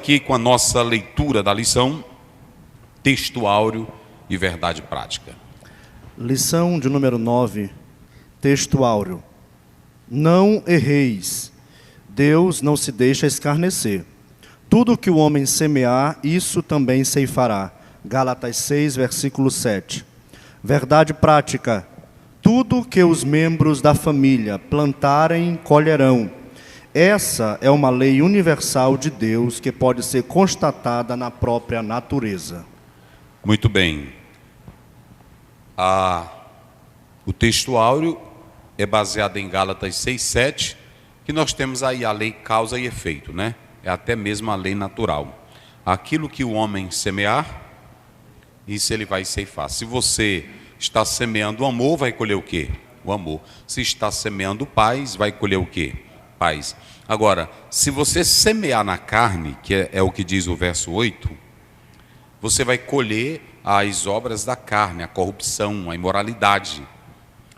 aqui com a nossa leitura da lição, texto áureo e verdade prática. Lição de número 9, texto áureo. Não erreis, Deus não se deixa escarnecer. Tudo que o homem semear, isso também ceifará. Gálatas 6, versículo 7. Verdade prática. Tudo que os membros da família plantarem, colherão. Essa é uma lei universal de Deus que pode ser constatada na própria natureza. Muito bem. O texto áureo é baseado em Gálatas 6:7, que nós temos aí a lei causa e efeito, né? É até mesmo a lei natural. Aquilo que o homem semear, isso ele vai ceifar. Se você está semeando o amor, vai colher o quê? O amor. Se está semeando paz, vai colher o quê? Paz. Agora, se você semear na carne, que é o que diz o verso 8, você vai colher as obras da carne, a corrupção, a imoralidade.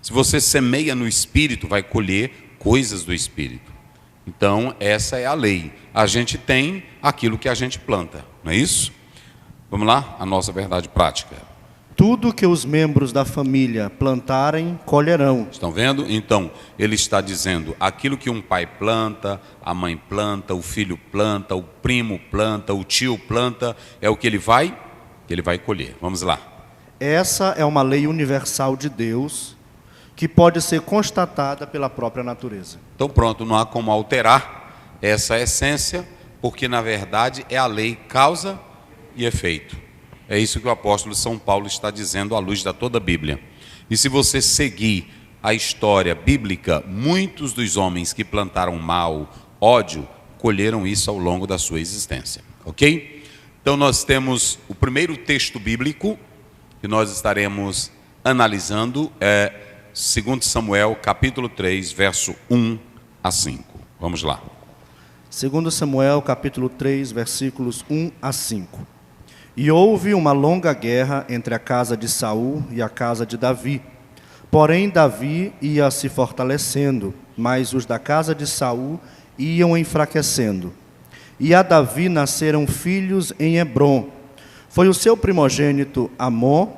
Se você semeia no Espírito, vai colher coisas do Espírito. Então, essa é a lei. A gente tem aquilo que a gente planta, não é isso? Vamos lá? A nossa verdade prática. Tudo que os membros da família plantarem, colherão. Estão vendo? Então, ele está dizendo, aquilo que um pai planta, a mãe planta, o filho planta, o primo planta, o tio planta, é o que ele vai colher. Vamos lá. Essa é uma lei universal de Deus que pode ser constatada pela própria natureza. Então pronto, não há como alterar essa essência, porque na verdade é a lei causa e efeito. É isso que o apóstolo São Paulo está dizendo à luz da toda a Bíblia. E se você seguir a história bíblica, muitos dos homens que plantaram mal, ódio, colheram isso ao longo da sua existência. Ok? Então nós temos o primeiro texto bíblico que nós estaremos analisando, 2 Samuel, capítulo 3, verso 1 a 5. Vamos lá. 2 Samuel, capítulo 3, versículos 1 a 5. E houve uma longa guerra entre a casa de Saul e a casa de Davi. Porém, Davi ia se fortalecendo, mas os da casa de Saul iam enfraquecendo. E a Davi nasceram filhos em Hebrom. Foi o seu primogênito Amon,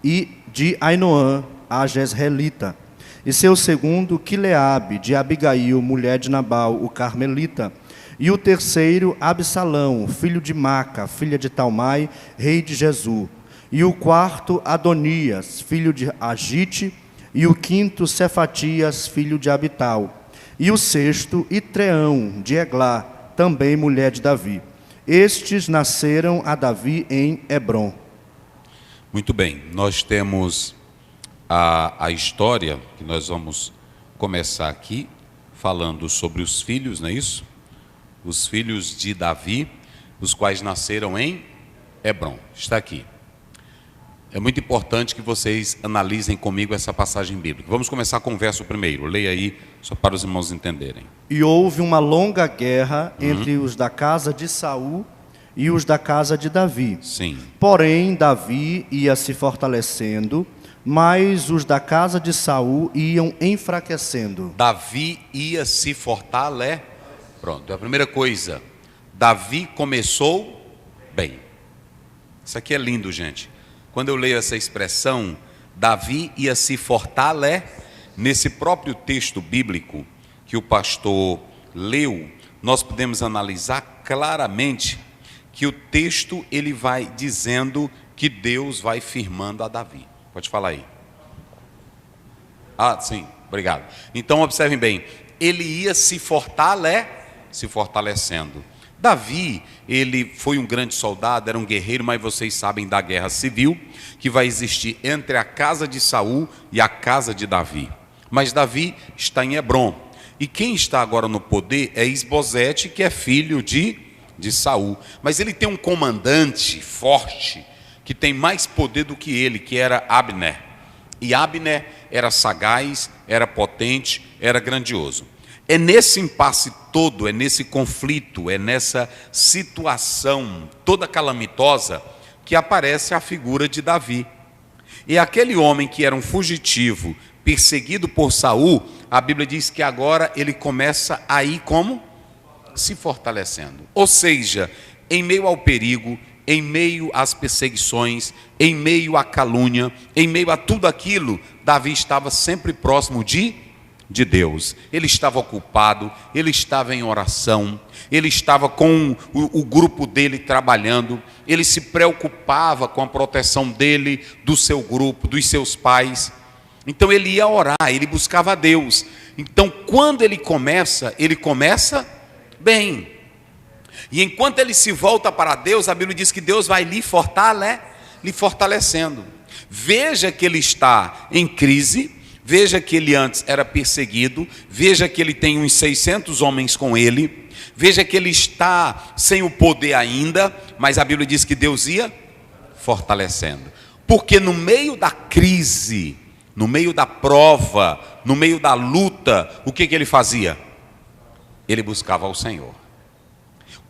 e de Ainoã, a Jezreelita, e seu segundo Quileabe, de Abigail, mulher de Nabal, o Carmelita, e o terceiro Absalão, filho de Maca, filha de Talmai, rei de Gesur, e o quarto Adonias, filho de Agite, e o quinto Cefatias, filho de Abital, e o sexto Itreão, de Eglá, também mulher de Davi. Estes nasceram a Davi em Hebrom. Muito bem, nós temos a história que nós vamos começar aqui, falando sobre os filhos, não é isso? Os filhos de Davi, os quais nasceram em Hebrom. Está aqui. É muito importante que vocês analisem comigo essa passagem bíblica. Vamos começar com o verso primeiro. Leia aí, só para os irmãos entenderem. E houve uma longa guerra entre os da casa de Saul e os da casa de Davi. Sim. Porém, Davi ia se fortalecendo, mas os da casa de Saul iam enfraquecendo. Davi ia se fortalecer. Pronto, é a primeira coisa. Davi começou bem. Isso aqui é lindo, gente. Quando eu leio essa expressão, Davi ia se fortalecer, nesse próprio texto bíblico que o pastor leu, nós podemos analisar claramente que o texto ele vai dizendo que Deus vai firmando a Davi. Pode falar aí. Ah, sim, obrigado. Então observem bem, ele ia se fortalecendo. Davi, ele foi um grande soldado, era um guerreiro, mas vocês sabem da guerra civil que vai existir entre a casa de Saul e a casa de Davi. Mas Davi está em Hebrom. E quem está agora no poder é Isbosete, que é filho de Saul. Mas ele tem um comandante forte, que tem mais poder do que ele, que era Abner. E Abner era sagaz, era potente, era grandioso. É nesse impasse todo, é nesse conflito, é nessa situação toda calamitosa que aparece a figura de Davi. E aquele homem que era um fugitivo, perseguido por Saul, a Bíblia diz que agora ele começa a ir como? Se fortalecendo. Ou seja, em meio ao perigo, em meio às perseguições, em meio à calúnia, em meio a tudo aquilo, Davi estava sempre próximo de Deus. Ele estava ocupado, ele estava em oração, ele estava com o grupo dele trabalhando, ele se preocupava com a proteção dele, do seu grupo, dos seus pais. Então ele ia orar, ele buscava a Deus. Então quando ele começa bem. E enquanto ele se volta para Deus, a Bíblia diz que Deus vai lhe fortalecendo. Veja que ele está em crise, veja que ele antes era perseguido, veja que ele tem uns 600 homens com ele, veja que ele está sem o poder ainda, mas a Bíblia diz que Deus ia fortalecendo. Porque no meio da crise, no meio da prova, no meio da luta, o que ele fazia? Ele buscava ao Senhor.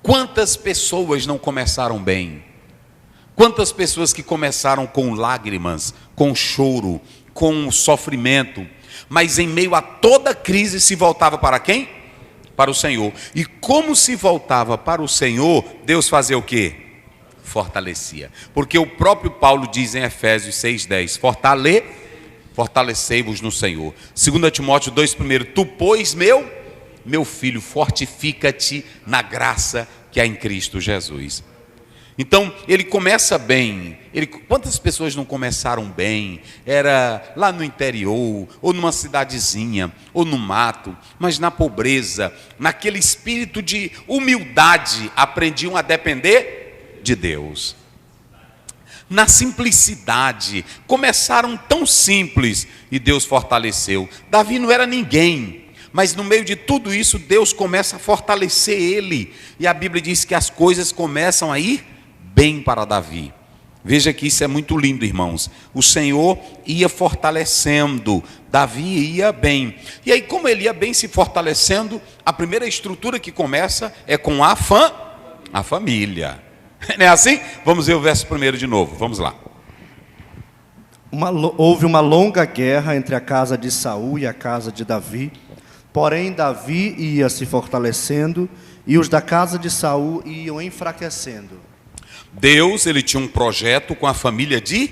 Quantas pessoas não começaram bem? Quantas pessoas que começaram com lágrimas, com choro, com sofrimento, mas em meio a toda crise se voltava para quem? Para o Senhor. E como se voltava para o Senhor, Deus fazia o quê? Fortalecia. Porque o próprio Paulo diz em Efésios 6,10, fortalecei-vos no Senhor. 2 Timóteo 2,1, tu, pois, meu filho, fortifica-te na graça que há em Cristo Jesus. Então, ele começa bem. Quantas pessoas não começaram bem? Era lá no interior, ou numa cidadezinha, ou no mato, mas na pobreza, naquele espírito de humildade, aprendiam a depender de Deus. Na simplicidade, começaram tão simples e Deus fortaleceu. Davi não era ninguém, mas no meio de tudo isso, Deus começa a fortalecer ele. E a Bíblia diz que as coisas começam a ir bem para Davi. Veja que isso é muito lindo, irmãos. O Senhor ia fortalecendo, Davi ia bem. E aí, como ele ia bem se fortalecendo, a primeira estrutura que começa é com a família. Não é assim? Vamos ver o verso primeiro de novo, vamos lá. Houve uma longa guerra entre a casa de Saul e a casa de Davi. Porém, Davi ia se fortalecendo e os da casa de Saul iam enfraquecendo. Deus, ele tinha um projeto com a família de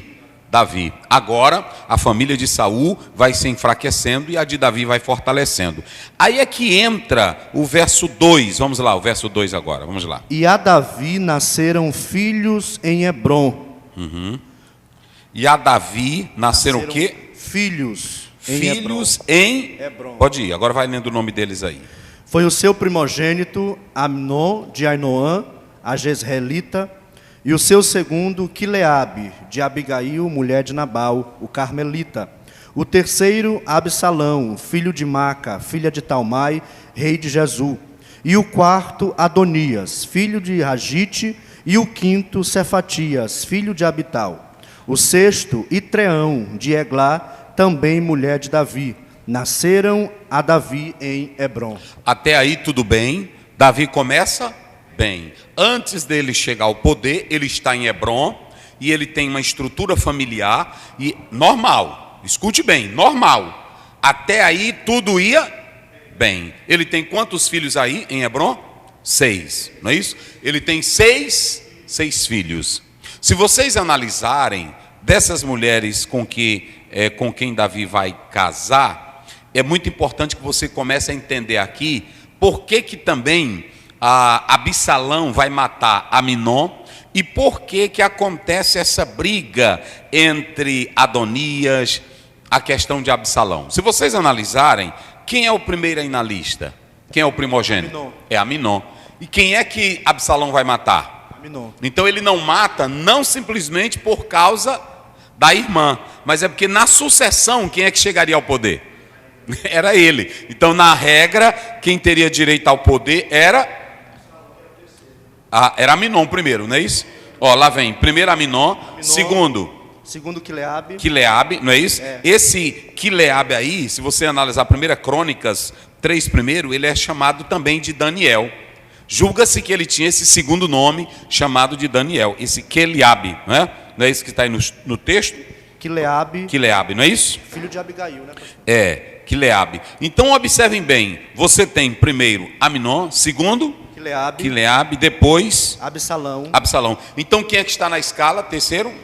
Davi. Agora, a família de Saul vai se enfraquecendo e a de Davi vai fortalecendo. Aí é que entra o verso 2. Vamos lá, o verso 2 agora, vamos lá. E a Davi nasceram filhos em Hebrom. E a Davi nasceram o quê? Filhos em Hebrom. Pode ir, agora vai lendo o nome deles aí. Foi o seu primogênito Amnon de Ainoã, a Jezreelita, e o seu segundo Quileabe, de Abigail, mulher de Nabal, o Carmelita. O terceiro, Absalão, filho de Maca, filha de Talmai, rei de Jezu. E o quarto, Adonias, filho de Ragite. E o quinto, Cefatias, filho de Abital. O sexto, Itreão, de Eglá, também mulher de Davi. Nasceram a Davi em Hebrom. Até aí tudo bem. Davi começa bem. Antes dele chegar ao poder, ele está em Hebrom e ele tem uma estrutura familiar e normal. Escute bem, normal. Até aí tudo ia bem. Ele tem quantos filhos aí em Hebrom? 6, não é isso? Ele tem seis filhos. Se vocês analisarem dessas mulheres com quem Davi vai casar, é muito importante que você comece a entender aqui por que também Absalão vai matar Aminon e por que acontece essa briga entre Adonias, a questão de Absalão. Se vocês analisarem, quem é o primeiro aí na lista? Quem é o primogênito? Aminon. É Aminon. E quem é que Absalão vai matar? Aminon. Então ele não mata, não simplesmente por causa da irmã, mas é porque na sucessão, quem é que chegaria ao poder? Era ele. Então, na regra, quem teria direito ao poder era Aminon primeiro, não é isso? Ó, lá vem, primeiro Aminon, segundo Quileabe, não é isso? É. Esse Quileabe aí, se você analisar 1 Crônicas 3 primeiro, ele é chamado também de Daniel. Julga-se que ele tinha esse segundo nome chamado de Daniel, esse Quileabe, não é? Não é isso que está aí no texto? Quileabe, não é isso? Filho de Abigail, né? É, Quileabe. Então observem bem, você tem primeiro Aminon, segundo Quileabe, depois Absalão. Então quem é que está na escala? Terceiro?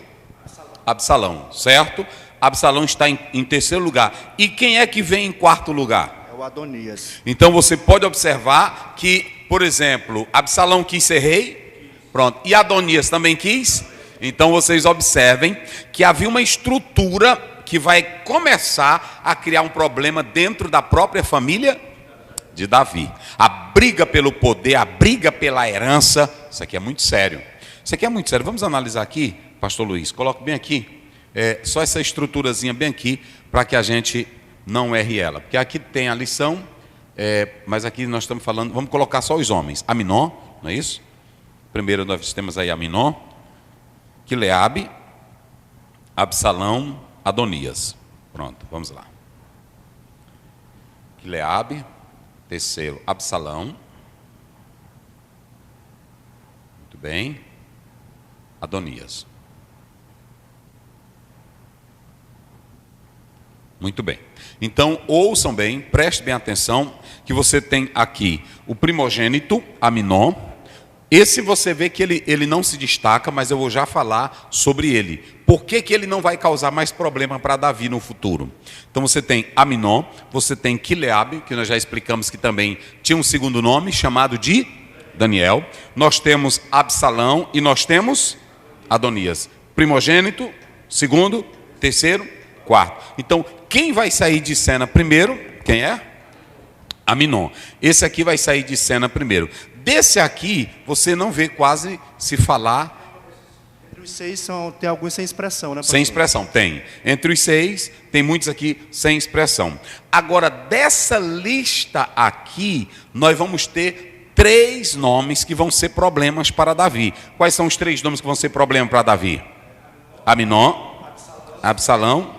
Absalão, certo? Absalão está em terceiro lugar. E quem é que vem em quarto lugar? É o Adonias. Então você pode observar que, por exemplo, Absalão quis ser rei, pronto, e Adonias também quis. Então vocês observem que havia uma estrutura que vai começar a criar um problema dentro da própria família de Davi. A briga pelo poder, a briga pela herança, isso aqui é muito sério. Isso aqui é muito sério. Vamos analisar aqui, pastor Luiz, coloque bem aqui, só essa estruturazinha bem aqui, para que a gente não erre ela. Porque aqui tem a lição, mas aqui nós estamos falando, vamos colocar só os homens. Aminon, não é isso? Primeiro nós temos aí Aminon, Quileabe, Absalão, Adonias. Pronto, vamos lá. Quileabe, terceiro, Absalão. Muito bem. Adonias. Muito bem. Então, ouçam bem, prestem bem atenção, que você tem aqui o primogênito, Aminon. Esse você vê que ele não se destaca, mas eu vou já falar sobre ele. Por que ele não vai causar mais problema para Davi no futuro? Então você tem Aminon, você tem Quileabe, que nós já explicamos que também tinha um segundo nome, chamado de Daniel. Nós temos Absalão e nós temos Adonias. Primogênito, segundo, terceiro, quarto. Então, quem vai sair de cena primeiro? Quem é? Aminon. Esse aqui vai sair de cena primeiro. Desse aqui, você não vê quase se falar. Entre os 6 tem alguns sem expressão, né? Sem expressão, tem. Entre os 6, tem muitos aqui sem expressão. Agora, dessa lista aqui, nós vamos ter 3 nomes que vão ser problemas para Davi. Quais são os 3 nomes que vão ser problema para Davi? Aminon, Absalão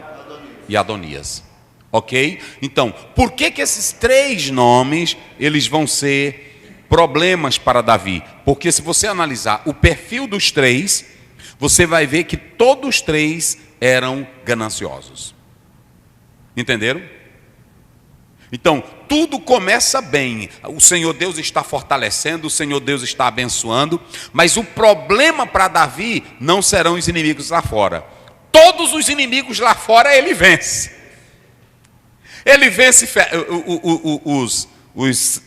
e Adonias. Ok? Então, por que esses 3 nomes, eles vão ser problemas para Davi? Porque se você analisar o perfil dos 3, você vai ver que todos 3 eram gananciosos. Entenderam? Então, tudo começa bem. O Senhor Deus está fortalecendo, o Senhor Deus está abençoando, mas o problema para Davi não serão os inimigos lá fora. Todos os inimigos lá fora ele vence. Ele vence os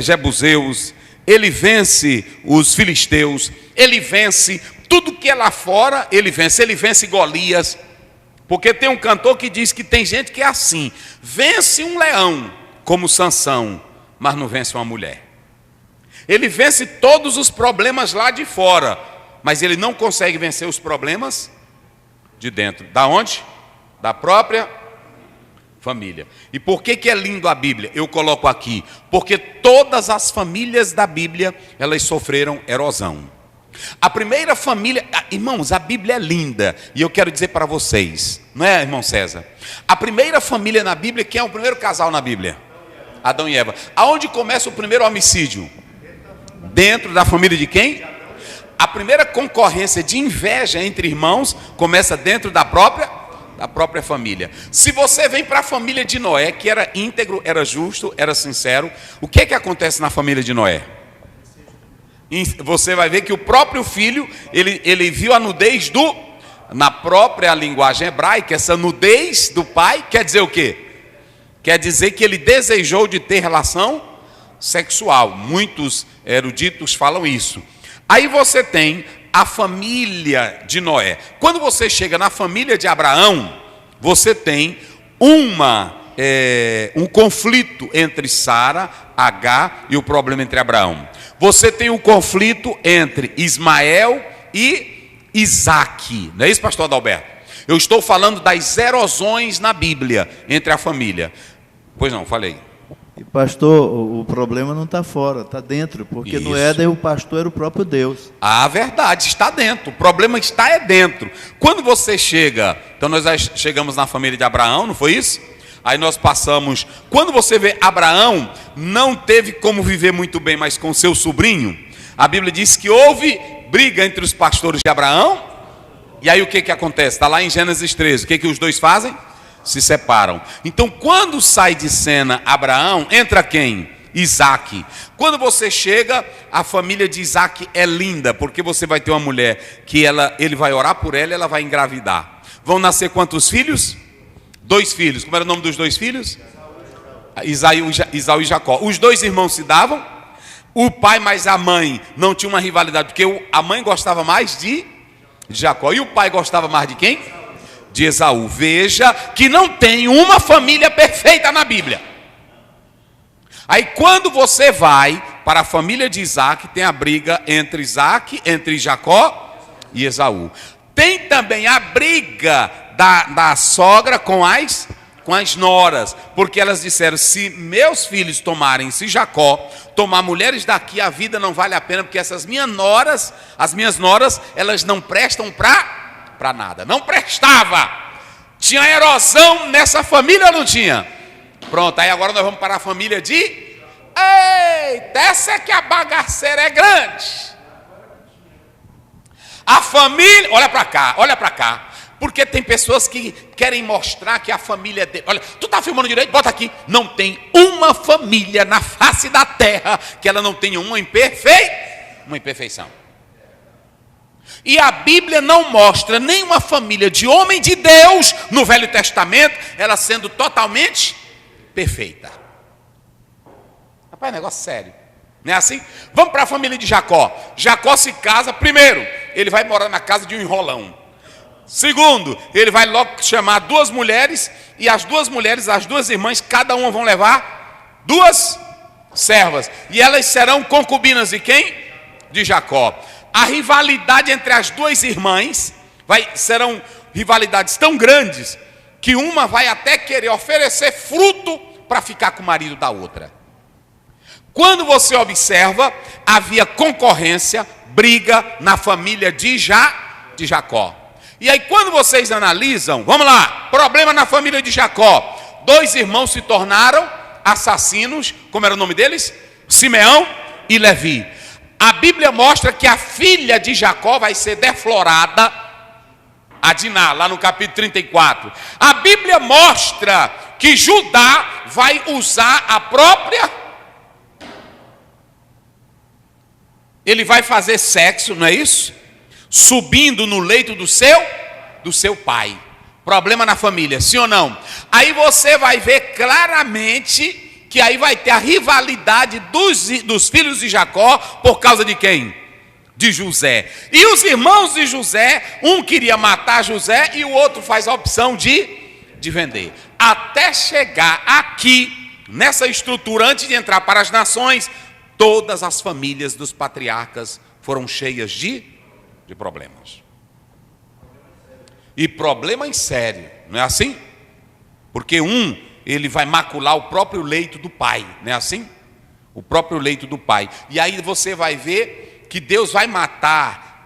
jebuseus, ele vence os filisteus, ele vence tudo que é lá fora, ele vence Golias, porque tem um cantor que diz que tem gente que é assim, vence um leão, como Sansão, mas não vence uma mulher. Ele vence todos os problemas lá de fora, mas ele não consegue vencer os problemas de dentro. Da onde? Da própria família. E por que é lindo a Bíblia? Eu coloco aqui, porque todas as famílias da Bíblia, elas sofreram erosão. A primeira família, irmãos, a Bíblia é linda, e eu quero dizer para vocês, não é, irmão César? A primeira família na Bíblia, quem é o primeiro casal na Bíblia? Adão e Eva. Aonde começa o primeiro homicídio? Dentro da família de quem? A primeira concorrência de inveja entre irmãos começa dentro da própria família. Se você vem para a família de Noé, que era íntegro, era justo, era sincero, o que acontece na família de Noé? Você vai ver que o próprio filho, ele viu a nudez na própria linguagem hebraica, essa nudez do pai, quer dizer o quê? Quer dizer que ele desejou de ter relação sexual. Muitos eruditos falam isso. Aí você tem a família de Noé. Quando você chega na família de Abraão, você tem um conflito entre Sara, Agar e o problema entre Abraão. Você tem o conflito entre Ismael e Isaque. Não é isso, pastor Adalberto? Eu estou falando das erosões na Bíblia entre a família. Pois não, falei. E pastor, o problema não está fora, está dentro, porque Isso. no Éden o pastor era o próprio Deus. A verdade está dentro, o problema está dentro. Quando você chega, então nós chegamos na família de Abraão, não foi isso? Aí nós passamos, quando você vê Abraão, não teve como viver muito bem mais com seu sobrinho. A Bíblia diz que houve briga entre os pastores de Abraão. E aí o que acontece? Está lá em Gênesis 13, o que os dois fazem? Se separam. Então quando sai de cena Abraão, entra quem? Isaac. Quando você chega, a família de Isaac é linda, porque você vai ter uma mulher que ele vai orar por ela e ela vai engravidar. Vão nascer quantos filhos? 2 filhos. Como era o nome dos 2 filhos? Esaú e Jacó. Os 2 irmãos se davam. O pai mais a mãe não tinha uma rivalidade, porque a mãe gostava mais de Jacó. E o pai gostava mais de quem? De Esaú. Veja que não tem uma família perfeita na Bíblia. Aí quando você vai para a família de Isaac, tem a briga entre Jacó e Esaú. Tem também a briga da sogra com as noras, porque elas disseram: se meus filhos se Jacó tomar mulheres daqui, a vida não vale a pena, porque as minhas noras, elas não prestam para nada. Não prestava. Tinha erosão nessa família ou não tinha? Pronto, aí agora nós vamos para a família de... Eita, essa é que a bagaceira é grande. A família... Olha para cá. Porque tem pessoas que querem mostrar que a família dele... Olha, tu está filmando direito? Bota aqui. Não tem uma família na face da terra que ela não tenha uma imperfeição. E a Bíblia não mostra nenhuma família de homem de Deus no Velho Testamento, ela sendo totalmente perfeita. Rapaz, negócio sério. Não é assim? Vamos para a família de Jacó. Jacó se casa, primeiro, ele vai morar na casa de um enrolão. Segundo, ele vai logo chamar 2 mulheres, e as 2 mulheres, as 2 irmãs, cada uma vão levar 2 servas. E elas serão concubinas de quem? De Jacó. A rivalidade entre as 2 irmãs serão rivalidades tão grandes que uma vai até querer oferecer fruto para ficar com o marido da outra. Quando você observa, havia concorrência, briga na família de Jacó. E aí quando vocês analisam, vamos lá, problema na família de Jacó. 2 irmãos se tornaram assassinos, como era o nome deles? Simeão e Levi. A Bíblia mostra que a filha de Jacó vai ser deflorada, a Diná, lá no capítulo 34. A Bíblia mostra que Judá vai usar a própria... Ele vai fazer sexo, não é isso? Subindo no leito do seu pai. Problema na família, sim ou não? Aí você vai ver claramente que aí vai ter a rivalidade dos filhos de Jacó por causa de quem? De José. E os irmãos de José, um queria matar José e o outro faz a opção de vender. Até chegar aqui, nessa estrutura, antes de entrar para as nações, todas as famílias dos patriarcas foram cheias de problemas. E problema em sério, não é assim? Porque ele vai macular o próprio leito do pai, não é assim? O próprio leito do pai. E aí você vai ver que Deus vai matar,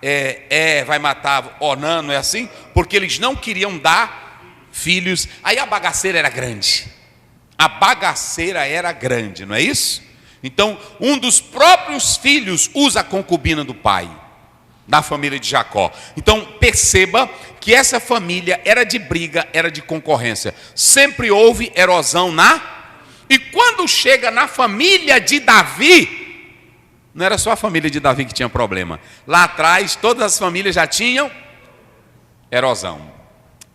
vai matar Onã, não é assim? Porque eles não queriam dar filhos. Aí a bagaceira era grande. Não é isso? Então, um dos próprios filhos usa a concubina do pai, da família de Jacó. Então, perceba que essa família era de briga, era de concorrência. Sempre houve erosão E quando chega na família de Davi, não era só a família de Davi que tinha problema. Lá atrás, todas as famílias já tinham erosão.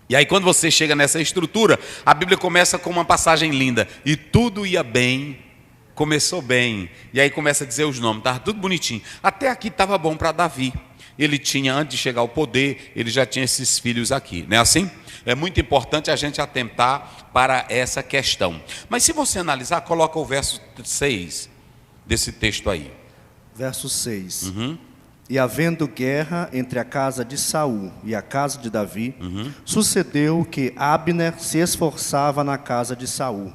E aí, quando você chega nessa estrutura, a Bíblia começa com uma passagem linda. E tudo ia bem, começou bem. E aí começa a dizer os nomes, estava tudo bonitinho. Até aqui estava bom para Davi. Ele tinha, antes de chegar ao poder, ele já tinha esses filhos aqui, não é assim? É muito importante a gente atentar para essa questão. Mas se você analisar, coloca o verso 6 desse texto aí. Verso 6. E havendo guerra entre a casa de Saul e a casa de Davi, sucedeu que Abner se esforçava na casa de Saul.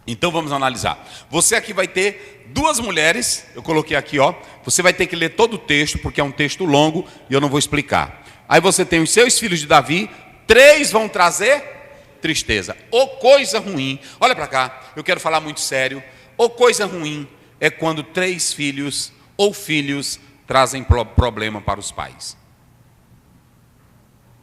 Então vamos analisar. Você aqui vai ter 2 mulheres, eu coloquei aqui, ó. Você vai ter que ler todo o texto, porque é um texto longo e eu não vou explicar. Aí você tem os seus filhos de Davi, 3 vão trazer tristeza ou coisa ruim. Olha para cá, eu quero falar muito sério. Ou coisa ruim é quando 3 filhos ou filhos trazem problema para os pais.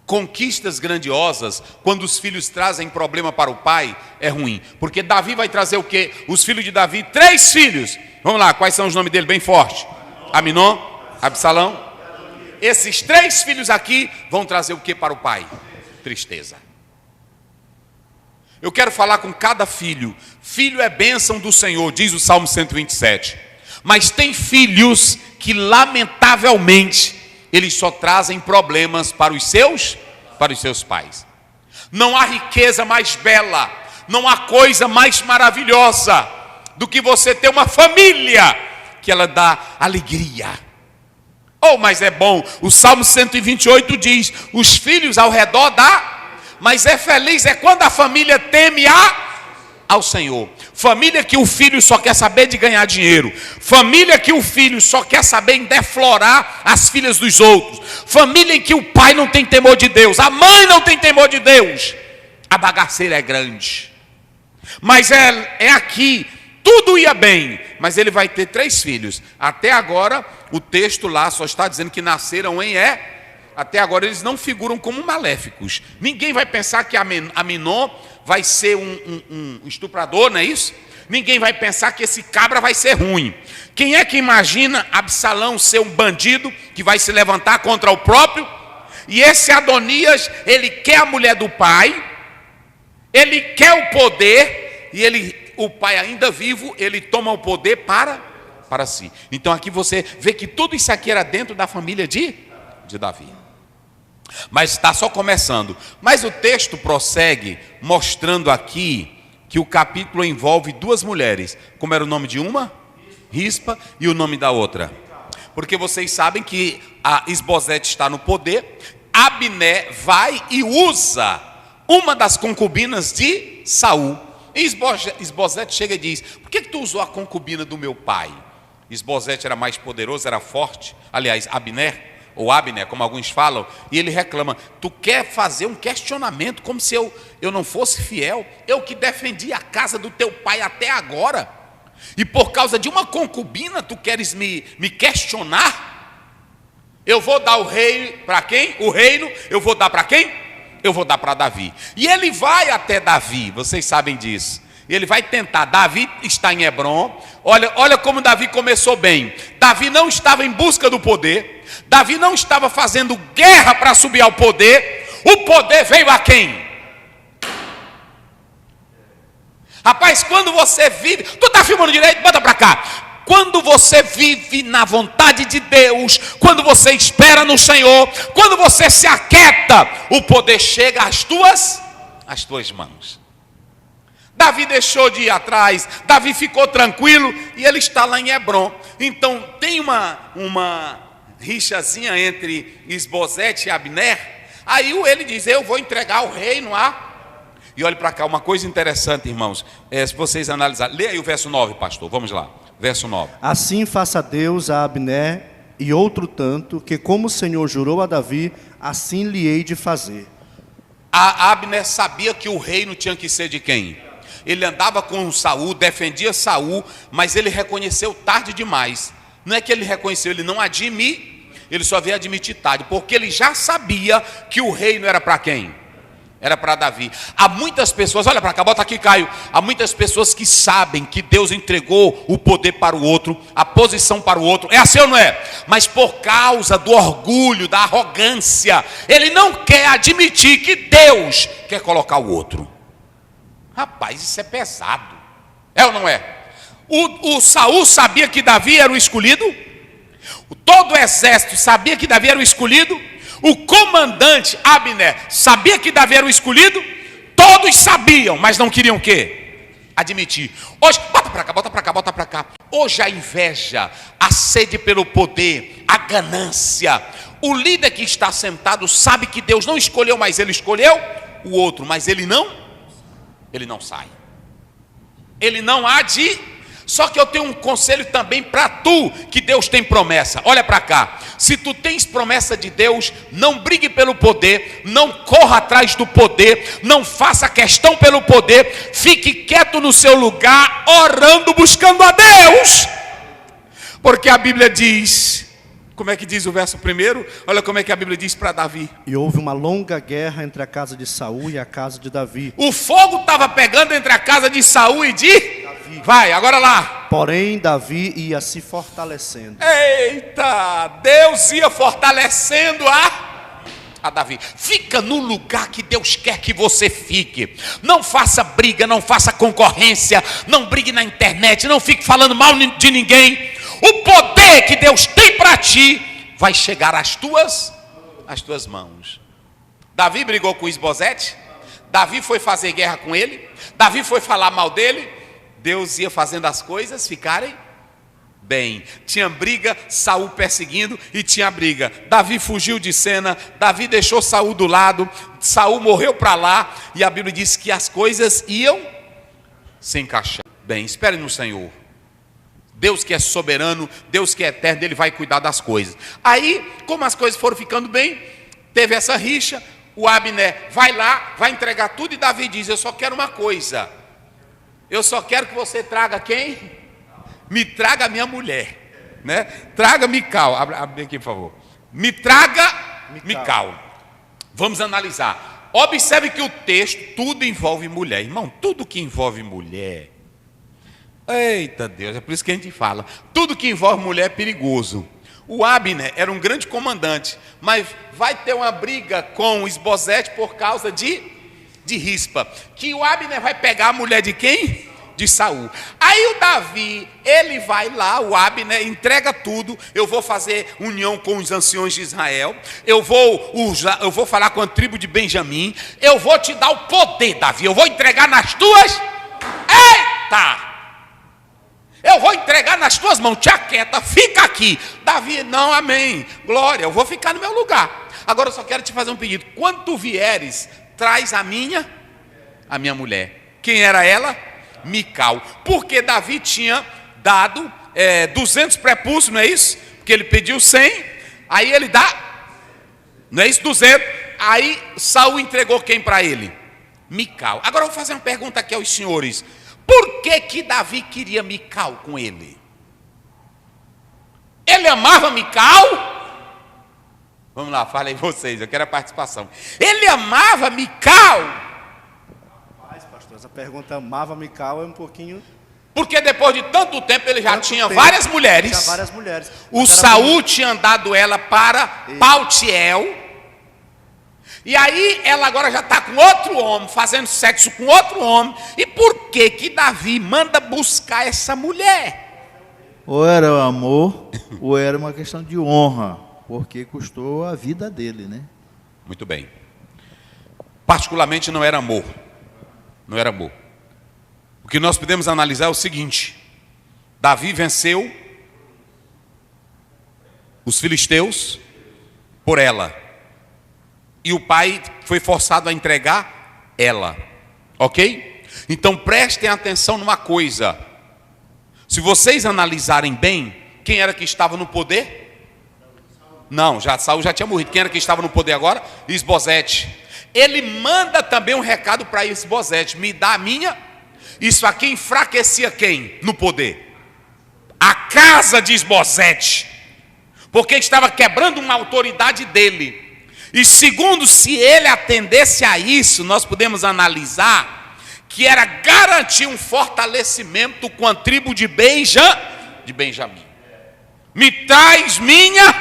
Conquistas grandiosas, quando os filhos trazem problema para o pai, é ruim. Porque Davi vai trazer o quê? Os filhos de Davi, 3 filhos. Vamos lá, quais são os nomes dele bem forte? Aminon, Absalão. Esses 3 filhos aqui vão trazer o que para o pai? Tristeza. Eu quero falar com cada filho. Filho é bênção do Senhor, diz o Salmo 127. Mas tem filhos que lamentavelmente eles só trazem problemas para os seus pais. Não há riqueza mais bela, não há coisa mais maravilhosa do que você ter uma família que ela dá alegria. Oh, mas é bom, o Salmo 128 diz, os filhos ao redor mas é feliz é quando a família teme ao Senhor. Família que o filho só quer saber de ganhar dinheiro. Família que o filho só quer saber em deflorar as filhas dos outros. Família em que o pai não tem temor de Deus, a mãe não tem temor de Deus. A bagaceira é grande. Mas é aqui, tudo ia bem, mas ele vai ter 3 filhos. Até agora, o texto lá só está dizendo que nasceram até agora eles não figuram como maléficos. Ninguém vai pensar que Aminon vai ser um estuprador, não é isso? Ninguém vai pensar que esse cabra vai ser ruim. Quem é que imagina Absalão ser um bandido que vai se levantar contra o próprio? E esse Adonias, ele quer a mulher do pai, ele quer o poder, e o pai ainda vivo, ele toma o poder para si. Então aqui você vê que tudo isso aqui era dentro da família de Davi. Mas está só começando. Mas o texto prossegue mostrando aqui que o capítulo envolve 2 mulheres. Como era o nome de uma? Rispa. E o nome da outra? Porque vocês sabem que a Isbosete está no poder. Abner vai e usa uma das concubinas de Saul. E Isbosete chega e diz, por que tu usou a concubina do meu pai? Isbosete era mais poderoso, era forte. Aliás, Abner, como alguns falam, e ele reclama, tu quer fazer um questionamento como se eu não fosse fiel, eu que defendi a casa do teu pai até agora, e por causa de uma concubina tu queres me questionar? Eu vou dar o rei para quem? O reino, eu vou dar para quem? Eu vou dar para Davi. E ele vai até Davi, vocês sabem disso. Ele vai tentar, Davi está em Hebron, olha como Davi começou bem. Davi não estava em busca do poder, Davi não estava fazendo guerra para subir ao poder, o poder veio a quem? Rapaz, quando você vive, tu está filmando direito? Bota para cá. Quando você vive na vontade de Deus, quando você espera no Senhor, quando você se aquieta, o poder chega às tuas mãos. Davi deixou de ir atrás, Davi ficou tranquilo e ele está lá em Hebron. Então tem uma rixazinha entre Isbosete e Abner. Aí ele diz, eu vou entregar o reino a... E olhe para cá, uma coisa interessante, irmãos, se vocês analisarem, lê aí o verso 9, pastor, vamos lá, verso 9. Assim faça Deus a Abner e outro tanto, que como o Senhor jurou a Davi, assim lhe hei de fazer. A Abner sabia que o reino tinha que ser de quem? Ele andava com Saul, defendia Saul, mas ele reconheceu tarde demais. Não é que ele reconheceu, ele não admite, ele só veio admitir tarde, porque ele já sabia que o reino era para quem? Era para Davi. Há muitas pessoas, olha para cá, bota aqui, Caio. Há muitas pessoas que sabem que Deus entregou o poder para o outro, a posição para o outro. É assim ou não é? Mas por causa do orgulho, da arrogância, ele não quer admitir que Deus quer colocar o outro. Rapaz, isso é pesado. É ou não é? O Saul sabia que Davi era o escolhido? Todo o exército sabia que Davi era o escolhido? O comandante Abner sabia que Davi era o escolhido? Todos sabiam, mas não queriam o quê? Admitir. Hoje, bota para cá, bota para cá, bota para cá. Hoje a inveja, a sede pelo poder, a ganância. O líder que está sentado sabe que Deus não escolheu, mas ele escolheu o outro, mas ele não sai. Ele não há de... Só que eu tenho um conselho também para tu, que Deus tem promessa. Olha para cá. Se tu tens promessa de Deus, não brigue pelo poder, não corra atrás do poder, não faça questão pelo poder, fique quieto no seu lugar, orando, buscando a Deus. Porque a Bíblia diz Como é que diz o verso primeiro? Olha como é que a Bíblia diz para Davi. E houve uma longa guerra entre a casa de Saul e a casa de Davi. O fogo estava pegando entre a casa de Saul e de Davi. Vai, agora lá. Porém, Davi ia se fortalecendo. Eita, Deus ia fortalecendo a Davi. Fica no lugar que Deus quer que você fique. Não faça briga, não faça concorrência, não brigue na internet, não fique falando mal de ninguém. O poder que Deus tem para ti vai chegar às tuas mãos. Davi brigou com Isbosete, Davi foi fazer guerra com ele, Davi foi falar mal dele. Deus ia fazendo as coisas ficarem bem. Tinha briga, Saul perseguindo, e tinha briga. Davi fugiu de cena, Davi deixou Saul do lado, Saul morreu para lá, e a Bíblia diz que as coisas iam se encaixar. Bem, espere no Senhor. Deus que é soberano, Deus que é eterno, Ele vai cuidar das coisas. Aí, como as coisas foram ficando bem, teve essa rixa, o Abner vai lá, vai entregar tudo, e Davi diz: eu só quero uma coisa, eu só quero que você traga quem? Me traga a minha mulher, né? Traga Mical, abre aqui por favor, me traga Mical. Vamos analisar, observe que o texto, tudo envolve mulher, irmão, tudo que envolve mulher, eita Deus, é por isso que a gente fala, tudo que envolve mulher é perigoso. O Abner era um grande comandante, mas vai ter uma briga com o Isbosete por causa de Rispa, que o Abner vai pegar a mulher de quem? De Saul. Aí o Davi, ele vai lá, o Abner entrega tudo. Eu vou fazer união com os anciões de Israel, eu vou falar com a tribo de Benjamim, eu vou te dar o poder, Davi, eu vou entregar nas tuas, eita, eu vou entregar nas tuas mãos, te aquieta, fica aqui. Davi, não, amém, glória, eu vou ficar no meu lugar. Agora eu só quero te fazer um pedido, quando tu vieres, traz a minha mulher. Quem era ela? Mical. Porque Davi tinha dado 200 prepúcios, não é isso? Porque ele pediu 100, aí ele dá, não é isso? 200, aí Saul entregou quem para ele? Mical. Agora eu vou fazer uma pergunta aqui aos senhores, por que Davi queria Mical com ele? Ele amava Mical? Vamos lá, falem vocês, eu quero a participação. Ele amava Mical? Mas, pastor, essa pergunta amava Mical é um pouquinho... Porque depois de tanto tempo ele já tinha várias mulheres. Tinha várias mulheres. O Saul tinha dado ela para Paltiel. E aí ela agora já está com outro homem, fazendo sexo com outro homem. E por que Davi manda buscar essa mulher? Ou era o amor, ou era uma questão de honra, porque custou a vida dele, né? Muito bem. Particularmente não era amor. Não era amor. O que nós podemos analisar é o seguinte: Davi venceu os filisteus por ela. E o pai foi forçado a entregar ela. Ok? Então prestem atenção numa coisa. Se vocês analisarem bem, quem era que estava no poder? Não, Saul já tinha morrido. Quem era que estava no poder agora? Isbosete. Ele manda também um recado para Isbosete: me dá a minha. Isso aqui enfraquecia quem no poder? A casa de Isbosete. Porque estava quebrando uma autoridade dele. E segundo, se ele atendesse a isso, nós podemos analisar que era garantir um fortalecimento com a tribo de Benjamim. Me traz minha.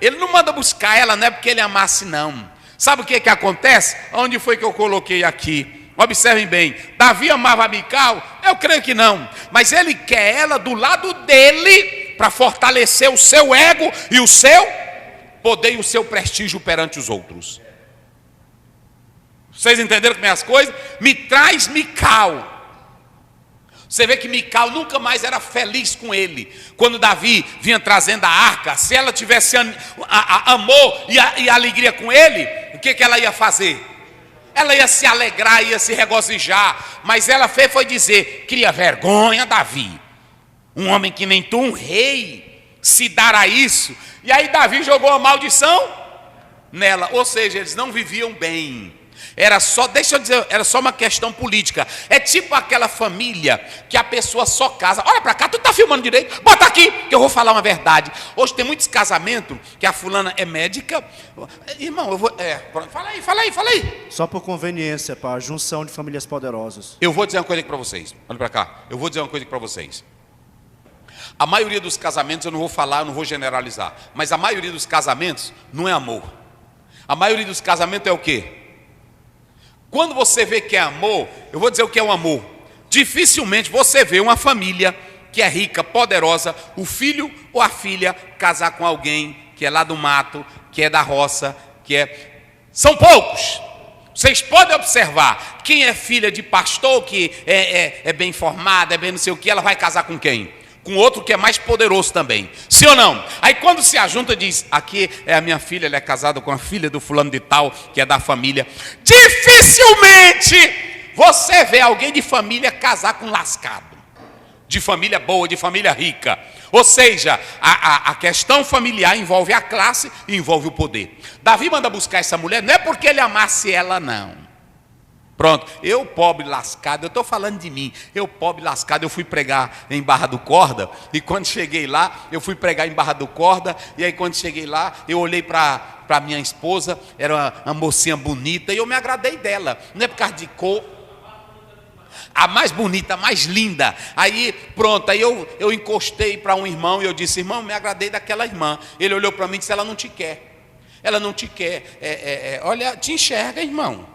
Ele não manda buscar ela, não é porque ele amasse, não. Sabe o que acontece? Onde foi que eu coloquei aqui? Observem bem, Davi amava Mical? Eu creio que não, mas ele quer ela do lado dele para fortalecer o seu ego e o seu poder e o seu prestígio perante os outros. Vocês entenderam como é as coisas? Me traz Mical. Você vê que Mical nunca mais era feliz com ele. Quando Davi vinha trazendo a arca, se ela tivesse amor e alegria com ele, o que ela ia fazer? Ela ia se alegrar, ia se regozijar. Mas ela foi dizer: cria vergonha, Davi, um homem que nem tu, um rei, se dará isso. E aí Davi jogou a maldição nela. Ou seja, eles não viviam bem. Era só, deixa eu dizer, era só uma questão política. É tipo aquela família que a pessoa só casa. Olha para cá, tu tá filmando direito? Bota aqui que eu vou falar uma verdade. Hoje tem muitos casamentos que a fulana é médica. Irmão, eu vou... fala aí. Só por conveniência, para a junção de famílias poderosas. Eu vou dizer uma coisa aqui para vocês. Olha para cá. Eu vou dizer uma coisa aqui para vocês. A maioria dos casamentos, eu não vou falar, eu não vou generalizar. Mas a maioria dos casamentos não é amor. A maioria dos casamentos é o quê? Quando você vê que é amor, eu vou dizer o que é um amor. Dificilmente você vê uma família que é rica, poderosa, o filho ou a filha casar com alguém que é lá do mato, que é da roça, que é... São poucos. Vocês podem observar, quem é filha de pastor, que é bem formada, é bem não sei o que, ela vai casar com quem? Com outro que é mais poderoso também, sim ou não? Aí quando se ajunta diz, aqui é a minha filha, ela é casada com a filha do fulano de tal, que é da família. Dificilmente você vê alguém de família casar com lascado, de família boa, de família rica. Ou seja, a questão familiar envolve a classe e envolve o poder. Davi manda buscar essa mulher, não é porque ele amasse ela não. Pronto, eu pobre lascado, eu estou falando de mim, eu pobre lascado, eu fui pregar em Barra do Corda, e quando cheguei lá, eu fui pregar em Barra do Corda, e aí quando cheguei lá, eu olhei para minha esposa, era uma mocinha bonita, e eu me agradei dela, não é por causa de cor, a mais bonita, a mais linda. Aí pronto, aí eu encostei para um irmão, e eu disse, irmão, me agradei daquela irmã. Ele olhou para mim e disse, ela não te quer, olha, te enxerga, irmão.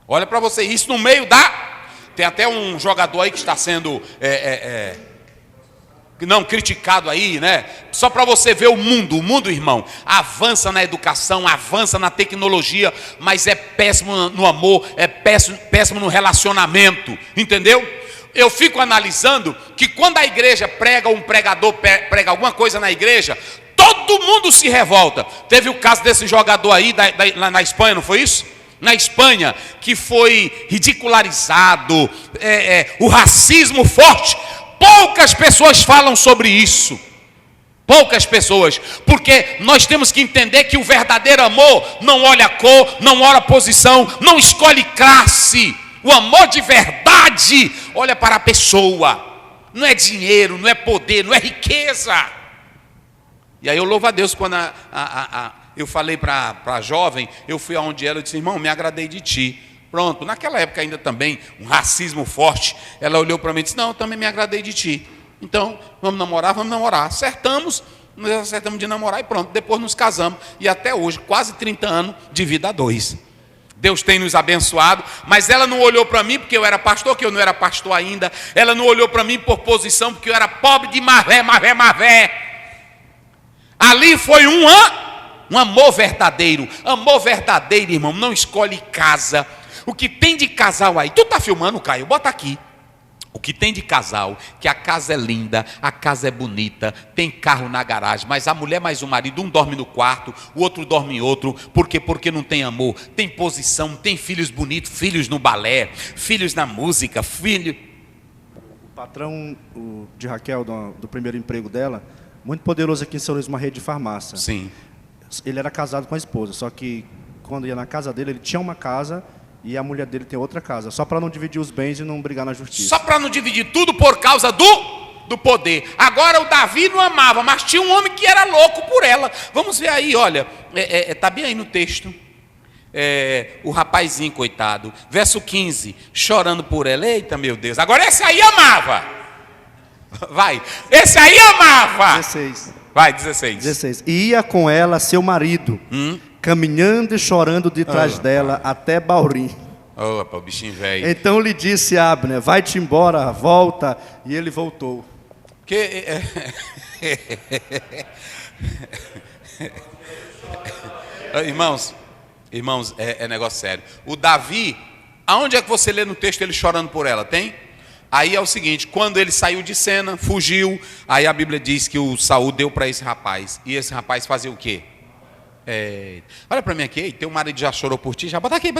Olha para você, isso no meio da... Tem até um jogador aí que está sendo não criticado aí, né? Só para você ver o mundo, irmão, avança na educação, avança na tecnologia, mas é péssimo no amor, é péssimo no relacionamento, entendeu? Eu fico analisando que quando a igreja prega, um pregador prega alguma coisa na igreja, todo mundo se revolta. Teve o caso desse jogador aí lá na Espanha, não foi isso? Na Espanha, que foi ridicularizado, o racismo forte. Poucas pessoas falam sobre isso. Poucas pessoas. Porque nós temos que entender que o verdadeiro amor não olha cor, não olha posição, não escolhe classe. O amor de verdade olha para a pessoa. Não é dinheiro, não é poder, não é riqueza. E aí eu louvo a Deus quando eu falei para a jovem, eu fui aonde ela e disse, irmão, me agradei de ti. Pronto, naquela época ainda também, um racismo forte, ela olhou para mim e disse, não, eu também me agradei de ti. Então, vamos namorar. Acertamos, nós acertamos de namorar e pronto, depois nos casamos. E até hoje, quase 30 anos de vida a dois. Deus tem nos abençoado, mas ela não olhou para mim porque eu era pastor, que eu não era pastor ainda. Ela não olhou para mim por posição, porque eu era pobre de marvé. Ali foi um amor verdadeiro. Amor verdadeiro, irmão, não escolhe casa. O que tem de casal aí? Tu tá filmando, Caio? Bota aqui. O que tem de casal, que a casa é linda, a casa é bonita, tem carro na garagem, mas a mulher mais o marido, um dorme no quarto, o outro dorme em outro. Por quê? Porque não tem amor. Tem posição, tem filhos bonitos, filhos no balé, filhos na música, filho... O patrão de Raquel, do primeiro emprego dela, muito poderoso aqui em São Luís, uma rede de farmácia. Sim. Ele era casado com a esposa, só que quando ia na casa dele, ele tinha uma casa e a mulher dele tem outra casa, só para não dividir os bens e não brigar na justiça. Só para não dividir tudo por causa do poder. Agora o Davi não amava, mas tinha um homem que era louco por ela. Vamos ver aí, olha, está bem aí no texto. O rapazinho, coitado, verso 15, chorando por ela. Eita, meu Deus, agora esse aí amava. Vai, esse aí amava. 16. Vai, 16. E ia com ela seu marido, caminhando e chorando de trás dela até Baurim. Opa, o bichinho velho. Então lhe disse Abner, vai-te embora, volta. E ele voltou. Irmãos, é negócio sério. O Davi, aonde é que você lê no texto ele chorando por ela? Tem? Aí é o seguinte, quando ele saiu de cena, fugiu, aí a Bíblia diz que o Saul deu para esse rapaz. E esse rapaz fazia o quê? Olha para mim aqui, teu marido já chorou por ti? Já bota aqui.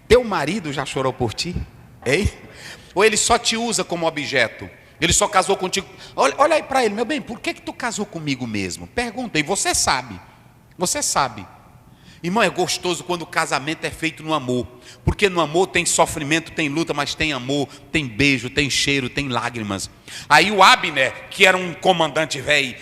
Teu marido já chorou por ti? Ei? Ou ele só te usa como objeto? Ele só casou contigo? Olha aí para ele, meu bem, por que tu casou comigo mesmo? Pergunta, e você sabe. Você sabe. Irmão, é gostoso quando o casamento é feito no amor. Porque no amor tem sofrimento, tem luta, mas tem amor, tem beijo, tem cheiro, tem lágrimas. Aí o Abner, que era um comandante velho,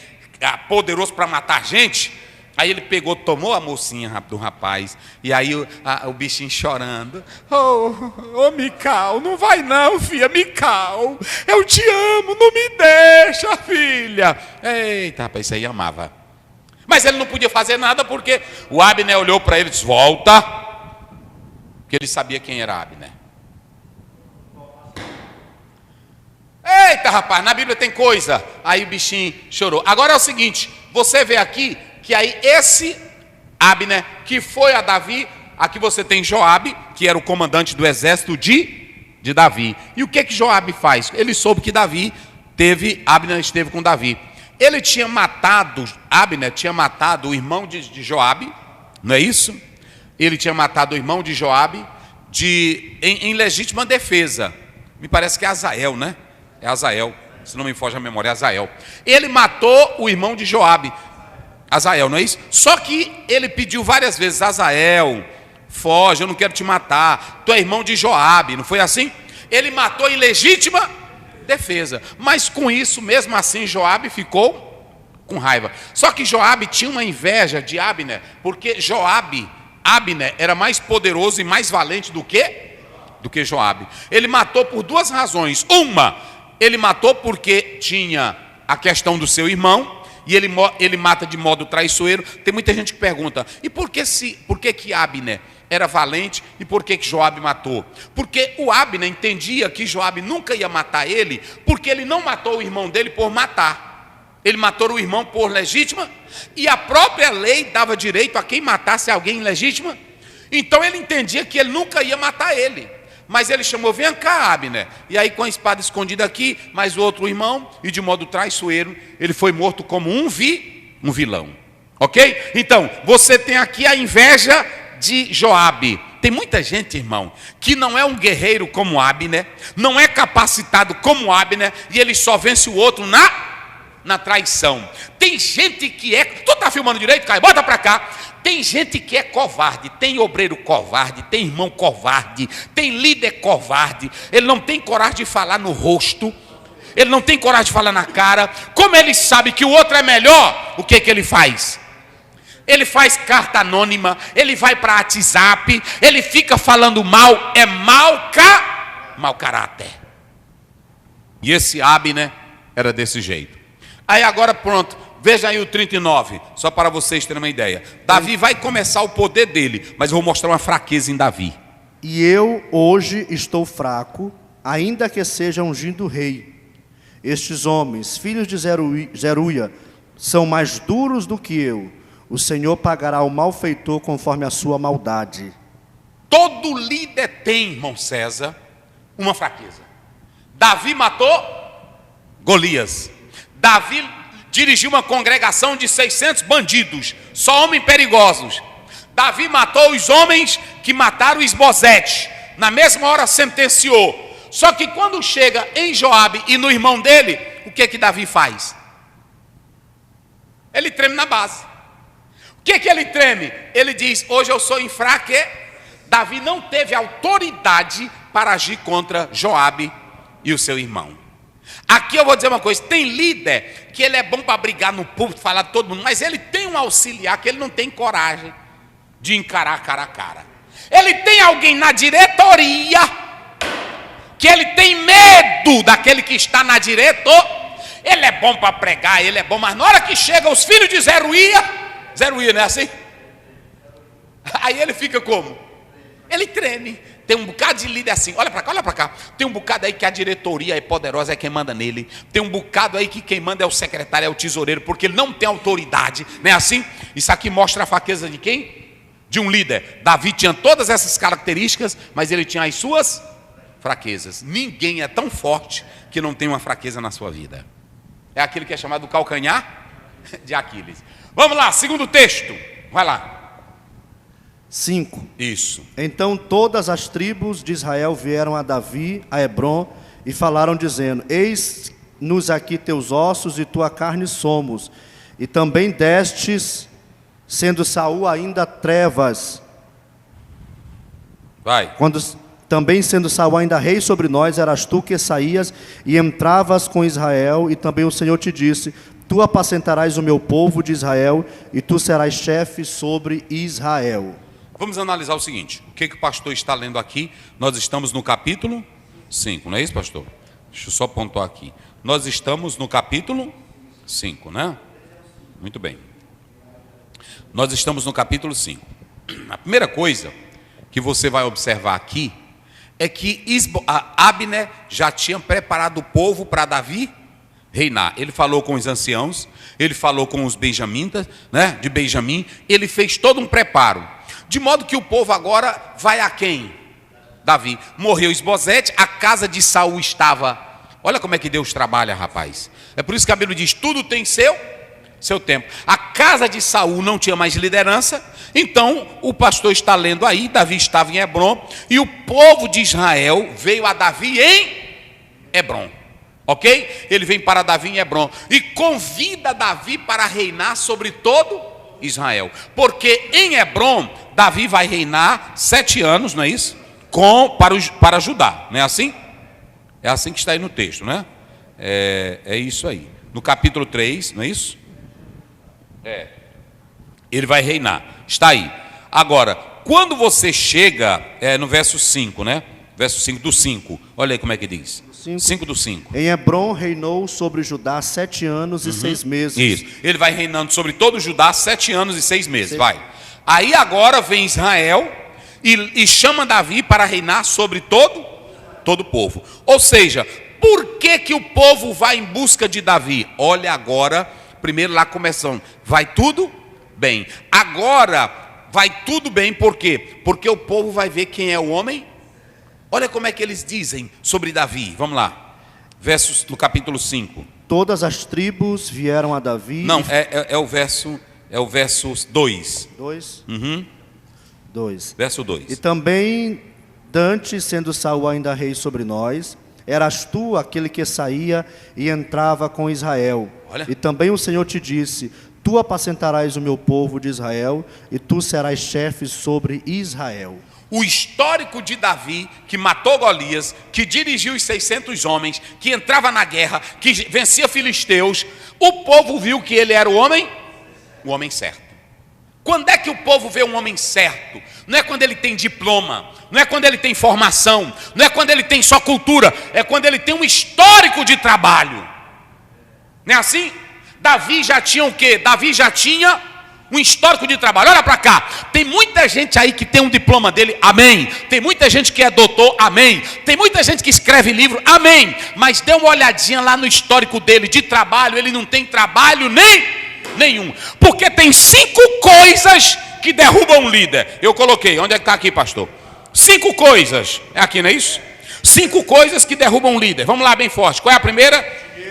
poderoso para matar gente, aí ele pegou, tomou a mocinha do rapaz, e aí o bichinho chorando. Ô Mical, não vai não, filha, Mical, eu te amo, não me deixa, filha. Eita, rapaz, isso aí amava. Mas ele não podia fazer nada porque o Abner olhou para ele e disse, volta, porque ele sabia quem era Abner. Eita, rapaz, na Bíblia tem coisa. Aí o bichinho chorou. Agora é o seguinte, você vê aqui que aí esse Abner, que foi a Davi, aqui você tem Joabe, que era o comandante do exército de Davi. E o que Joabe faz? Ele soube que Abner esteve com Davi. Ele tinha matado, Abner tinha matado o irmão de Joabe, não é isso? Ele tinha matado o irmão de Joabe em legítima defesa. Me parece que é Azael, né? É Azael, se não me foge a memória, é Azael. Ele matou o irmão de Joabe, Azael, não é isso? Só que ele pediu várias vezes, Azael, foge, eu não quero te matar, tu é irmão de Joabe, não foi assim? Ele matou em legítima defesa, mas com isso, mesmo assim, Joabe ficou com raiva. Só que Joabe tinha uma inveja de Abner, porque Abner era mais poderoso e mais valente do que Joabe. Ele matou por duas razões. Uma, ele matou porque tinha a questão do seu irmão, e ele mata de modo traiçoeiro. Tem muita gente que pergunta, e por que Abner era valente e por que Joabe matou? Porque o Abner entendia que Joabe nunca ia matar ele, porque ele não matou o irmão dele por matar. Ele matou o irmão por legítima, e a própria lei dava direito a quem matasse alguém em legítima. Então ele entendia que ele nunca ia matar ele. Mas ele chamou, vem cá, Abner. E aí com a espada escondida aqui, mais o outro irmão, e de modo traiçoeiro, ele foi morto como um vilão. Ok? Então, você tem aqui a inveja de Joabe. Tem muita gente, irmão, que não é um guerreiro como Abner, não é capacitado como Abner, e ele só vence o outro na traição. Tem gente que é... Tu tá filmando direito, Caio? Bota pra cá. Tem gente que é covarde, tem obreiro covarde, tem irmão covarde, tem líder covarde. Ele não tem coragem de falar no rosto, ele não tem coragem de falar na cara. Como ele sabe que o outro é melhor, o que ele faz? Ele faz carta anônima, ele vai para WhatsApp, ele fica falando mal, é mau caráter. E esse Abner era desse jeito. Aí agora pronto, veja aí o 39, só para vocês terem uma ideia. Davi vai começar o poder dele, mas eu vou mostrar uma fraqueza em Davi. E eu hoje estou fraco, ainda que seja ungido rei. Estes homens, filhos de Zeruia, são mais duros do que eu. O Senhor pagará ao malfeitor conforme a sua maldade. Todo líder tem, irmão César, uma fraqueza. Davi matou Golias. Davi dirigiu uma congregação de 600 bandidos, só homens perigosos. Davi matou os homens que mataram Isbosete. Na mesma hora sentenciou. Só que quando chega em Joabe e no irmão dele, o que Davi faz? Ele treme na base. O que ele treme? Ele diz, hoje eu sou enfraque. Davi não teve autoridade para agir contra Joabe e o seu irmão. Aqui eu vou dizer uma coisa, tem líder que ele é bom para brigar no púlpito, falar de todo mundo, mas ele tem um auxiliar que ele não tem coragem de encarar cara a cara. Ele tem alguém na diretoria que ele tem medo daquele que está na diretoria. Ele é bom para pregar, ele é bom, mas na hora que chega os filhos de Zeruia, não é assim? Aí ele fica como? Ele treme. Tem um bocado de líder assim, olha para cá. Tem um bocado aí que a diretoria é poderosa, é quem manda nele. Tem um bocado aí que quem manda é o secretário, é o tesoureiro, porque ele não tem autoridade, não é assim? Isso aqui mostra a fraqueza de quem? De um líder. Davi tinha todas essas características, mas ele tinha as suas fraquezas. Ninguém é tão forte que não tem uma fraqueza na sua vida. É aquele que é chamado calcanhar de Aquiles. Vamos lá, segundo texto. Vai lá. 5. Isso. Então todas as tribos de Israel vieram a Davi, a Hebrom, e falaram dizendo, eis-nos aqui teus ossos e tua carne somos. E também destes sendo Saul ainda trevas. Vai. Também sendo Saul ainda rei sobre nós, eras tu que saías e entravas com Israel, e também o Senhor te disse: tu apacentarás o meu povo de Israel, e tu serás chefe sobre Israel. Vamos analisar o seguinte: o que o pastor está lendo aqui? Nós estamos no capítulo 5, não é isso, pastor? Deixa eu só pontuar aqui. Nós estamos no capítulo 5, né? Muito bem. Nós estamos no capítulo 5. A primeira coisa que você vai observar aqui é que Abner já tinha preparado o povo para Davi reinar. Ele falou com os anciãos, ele falou com os benjamitas, né, de Benjamim, ele fez todo um preparo. De modo que o povo agora vai a quem? Davi. Morreu Isbosete, a casa de Saul estava... Olha como é que Deus trabalha, rapaz. É por isso que a Bíblia diz, tudo tem seu tempo. A casa de Saul não tinha mais liderança, então o pastor está lendo aí, Davi estava em Hebrom, e o povo de Israel veio a Davi em Hebrom. Ok? Ele vem para Davi em Hebrom e convida Davi para reinar sobre todo Israel. Porque em Hebrom, Davi vai reinar 7 anos, não é isso? Para Judá, não é assim? É assim que está aí no texto, né? É isso aí. No capítulo 3, não é isso? Ele vai reinar. Está aí. Agora, quando você chega no verso 5, né? Verso 5 do 5. Olha aí como é que diz. 5 do 5. Em Hebrom reinou sobre Judá 7 anos e 6 meses. Isso. Ele vai reinando sobre todo Judá 7 anos e 6 meses. Vai. Aí agora vem Israel e chama Davi para reinar sobre todo o povo. Ou seja, por que o povo vai em busca de Davi? Olha agora, primeiro lá começando. Vai tudo bem. Agora vai tudo bem, por quê? Porque o povo vai ver quem é o homem. Olha como é que eles dizem sobre Davi. Vamos lá. Versos do capítulo 5. Todas as tribos vieram a Davi. Não, é o verso 2. 2? 2. Verso 2. E também, Dante, sendo Saul ainda rei sobre nós, eras tu aquele que saía e entrava com Israel. Olha. E também o Senhor te disse: tu apacentarás o meu povo de Israel, e tu serás chefe sobre Israel. O histórico de Davi, que matou Golias, que dirigiu os 600 homens, que entrava na guerra, que vencia filisteus, o povo viu que ele era o homem certo. Quando é que o povo vê um homem certo? Não é quando ele tem diploma, não é quando ele tem formação, não é quando ele tem só cultura, é quando ele tem um histórico de trabalho. Não é assim? Davi já tinha o quê? Davi já tinha um histórico de trabalho. Olha para cá, tem muita gente aí que tem um diploma dele, amém. Tem muita gente que é doutor, amém. Tem muita gente que escreve livro, amém. Mas dê uma olhadinha lá no histórico dele de trabalho, ele não tem trabalho nenhum. Porque tem 5 coisas que derrubam um líder. Eu coloquei, onde é que está aqui, pastor? 5 coisas, é aqui, não é isso? 5 coisas que derrubam um líder. Vamos lá, bem forte. Qual é a primeira?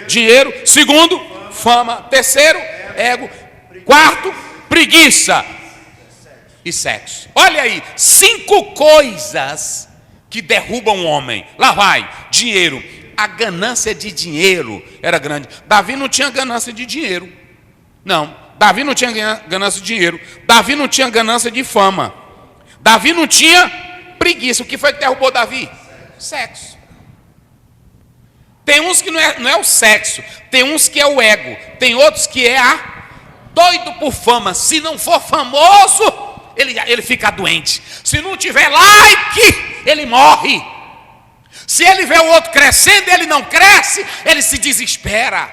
Dinheiro. Segundo, fama. Terceiro, ego. Quarto, preguiça e sexo. Olha aí, 5 coisas que derrubam um homem. Lá vai, dinheiro. A ganância de dinheiro era grande. Davi não tinha ganância de dinheiro. Não, Davi não tinha ganância de dinheiro. Davi não tinha ganância de fama. Davi não tinha preguiça. O que foi que derrubou Davi? Sexo. Tem uns que não é o sexo. Tem uns que é o ego. Tem outros que é doido por fama. Se não for famoso, ele fica doente. Se não tiver like, ele morre. Se ele vê o outro crescendo, ele não cresce, ele se desespera.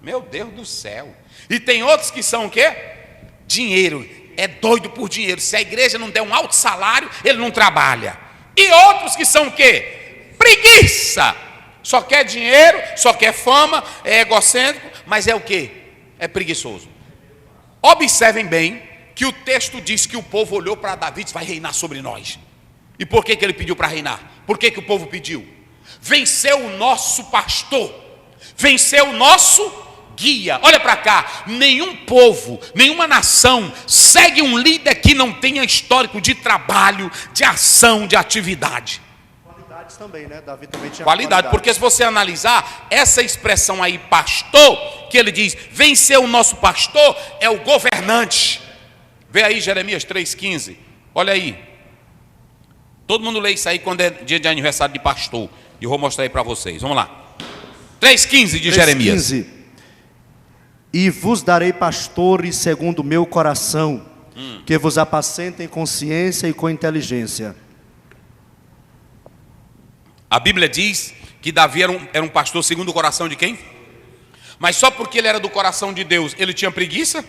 Meu Deus do céu. E tem outros que são o quê? Dinheiro. É doido por dinheiro. Se a igreja não der um alto salário, ele não trabalha. E outros que são o quê? Preguiça. Só quer dinheiro, só quer fama, é egocêntrico, mas é o quê? É preguiçoso. Observem bem que o texto diz que o povo olhou para Davi e disse: vai reinar sobre nós. E por que ele pediu para reinar? Por que o povo pediu? Venceu o nosso pastor, venceu o nosso guia. Olha para cá, nenhum povo, nenhuma nação segue um líder que não tenha histórico de trabalho, de ação, de atividade. Qualidades também, né? Davi também tinha qualidade, porque se você analisar essa expressão aí, pastor, que ele diz, venceu o nosso pastor, é o governante, Vê aí Jeremias 3,15. Olha aí. Todo mundo lê isso aí quando é dia de aniversário de pastor. E eu vou mostrar aí para vocês. Vamos lá. 3,15 de Jeremias. 3,15. E vos darei pastores segundo o meu coração, que vos apacentem com ciência e com inteligência. A Bíblia diz que Davi era um pastor segundo o coração de quem? Mas só porque ele era do coração de Deus, ele tinha preguiça?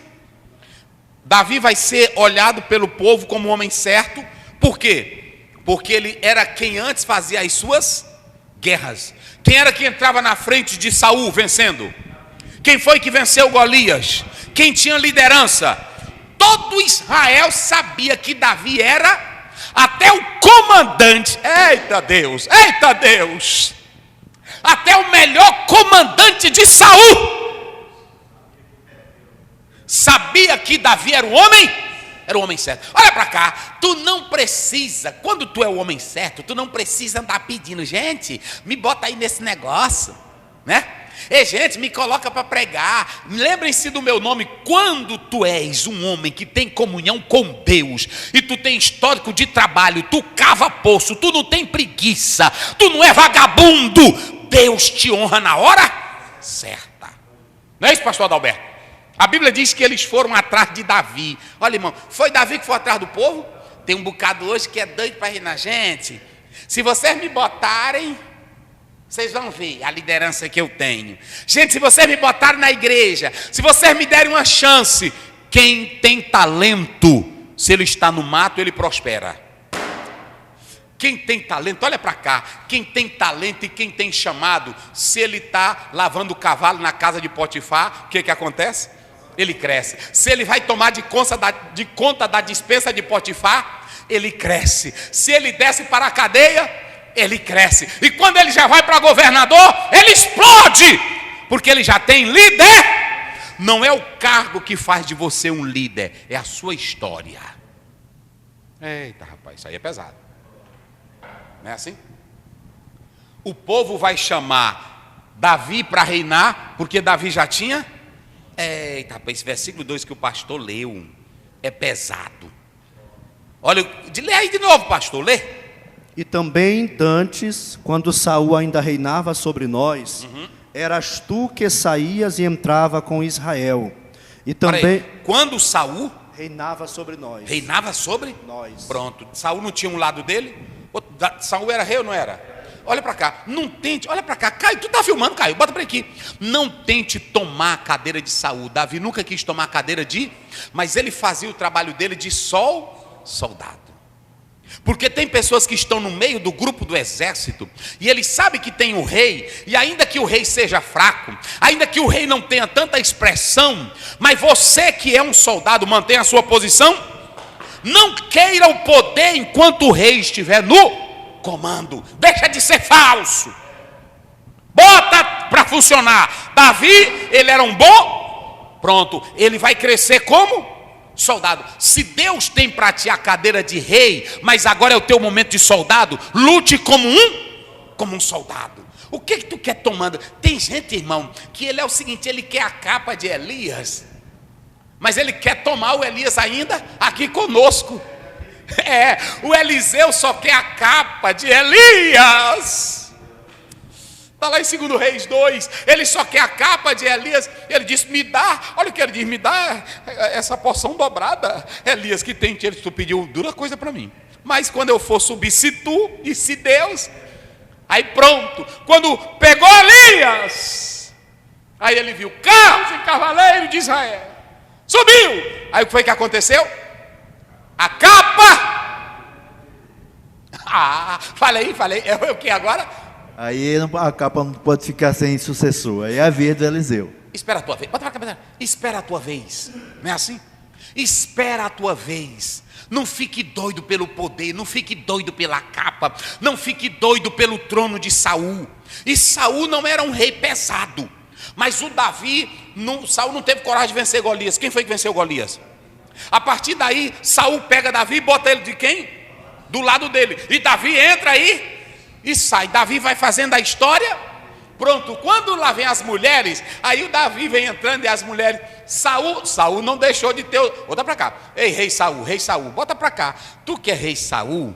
Davi vai ser olhado pelo povo como um homem certo. Por quê? Porque ele era quem antes fazia as suas guerras. Quem era que entrava na frente de Saul vencendo? Quem foi que venceu Golias? Quem tinha liderança? Todo Israel sabia que Davi era até o comandante. Eita Deus, eita Deus! Até o melhor comandante de Saul sabia que Davi era o homem certo. Olha para cá, tu não precisa, quando tu é o homem certo, tu não precisa andar pedindo, gente, me bota aí nesse negócio, né? Ei, gente, me coloca para pregar, lembrem-se do meu nome. Quando tu és um homem que tem comunhão com Deus, e tu tem histórico de trabalho, tu cava poço, tu não tem preguiça, tu não é vagabundo, Deus te honra na hora certa. Não é isso, pastor Adalberto? A Bíblia diz que eles foram atrás de Davi. Olha, irmão, foi Davi que foi atrás do povo? Tem um bocado hoje que é doido para reinar. Gente, se vocês me botarem, vocês vão ver a liderança que eu tenho. Gente, se vocês me botarem na igreja, se vocês me derem uma chance, quem tem talento, se ele está no mato, ele prospera. Quem tem talento, olha para cá, quem tem talento e quem tem chamado, se ele está lavando o cavalo na casa de Potifar, o que acontece? Ele cresce. Se ele vai tomar de conta da dispensa de Potifar, ele cresce. Se ele desce para a cadeia, ele cresce. E quando ele já vai para governador, ele explode, porque ele já tem líder. Não é o cargo que faz de você um líder, é a sua história. Eita, rapaz, isso aí é pesado. Não é assim? O povo vai chamar Davi para reinar, porque Davi já tinha. Eita, rapaz, esse versículo 2 que o pastor leu é pesado. Olha, lê aí de novo, pastor, lê. E também dantes, quando Saul ainda reinava sobre nós, eras tu que saías e entrava com Israel. E também quando Saul reinava sobre nós. Reinava sobre nós. Pronto. Saul não tinha um lado dele? Saul era rei ou não era? Olha para cá, não tente, olha para cá, Caio, tu está filmando, Caio, bota para aqui. Não tente tomar a cadeira de Saul. Davi nunca quis tomar a cadeira mas ele fazia o trabalho dele de soldado. Porque tem pessoas que estão no meio do grupo do exército, e eles sabem que tem o rei, e ainda que o rei seja fraco, ainda que o rei não tenha tanta expressão, mas você que é um soldado, mantém a sua posição. Não queira o poder enquanto o rei estiver no comando. Deixa de ser falso. Bota para funcionar. Davi, ele era um bom. Pronto, ele vai crescer como soldado. Se Deus tem para ti a cadeira de rei, mas agora é o teu momento de soldado, lute como um soldado. O que tu quer tomando? Tem gente, irmão, que ele é o seguinte, ele quer a capa de Elias, mas ele quer tomar o Elias ainda aqui conosco. O Eliseu só quer a capa de Elias. Está lá em 2 Reis 2, ele só quer a capa de Elias. Ele disse, me dá, olha o que ele diz, me dá essa porção dobrada, Elias, que tem, tu pediu dura coisa para mim, mas quando eu for subir, se tu e se Deus, aí pronto, quando pegou Elias, aí ele viu carros e cavaleiros de Israel, subiu, aí o que foi que aconteceu? A capa, falei, é o que agora? Aí a capa não pode ficar sem sucessor, aí é a vez do Eliseu. Espera a tua vez, bota pra cabeça, espera a tua vez, não é assim? Espera a tua vez, não fique doido pelo poder, não fique doido pela capa, não fique doido pelo trono de Saul. E Saul não era um rei pesado, mas o Davi, Saul não teve coragem de vencer Golias. Quem foi que venceu Golias? A partir daí, Saul pega Davi e bota ele de quem? Do lado dele, e Davi entra aí e sai. Davi vai fazendo a história, Pronto, quando lá vem as mulheres, aí o Davi vem entrando e as mulheres, Saul não deixou de ter, bota para cá, ei rei Saul, bota para cá, tu que é rei Saul,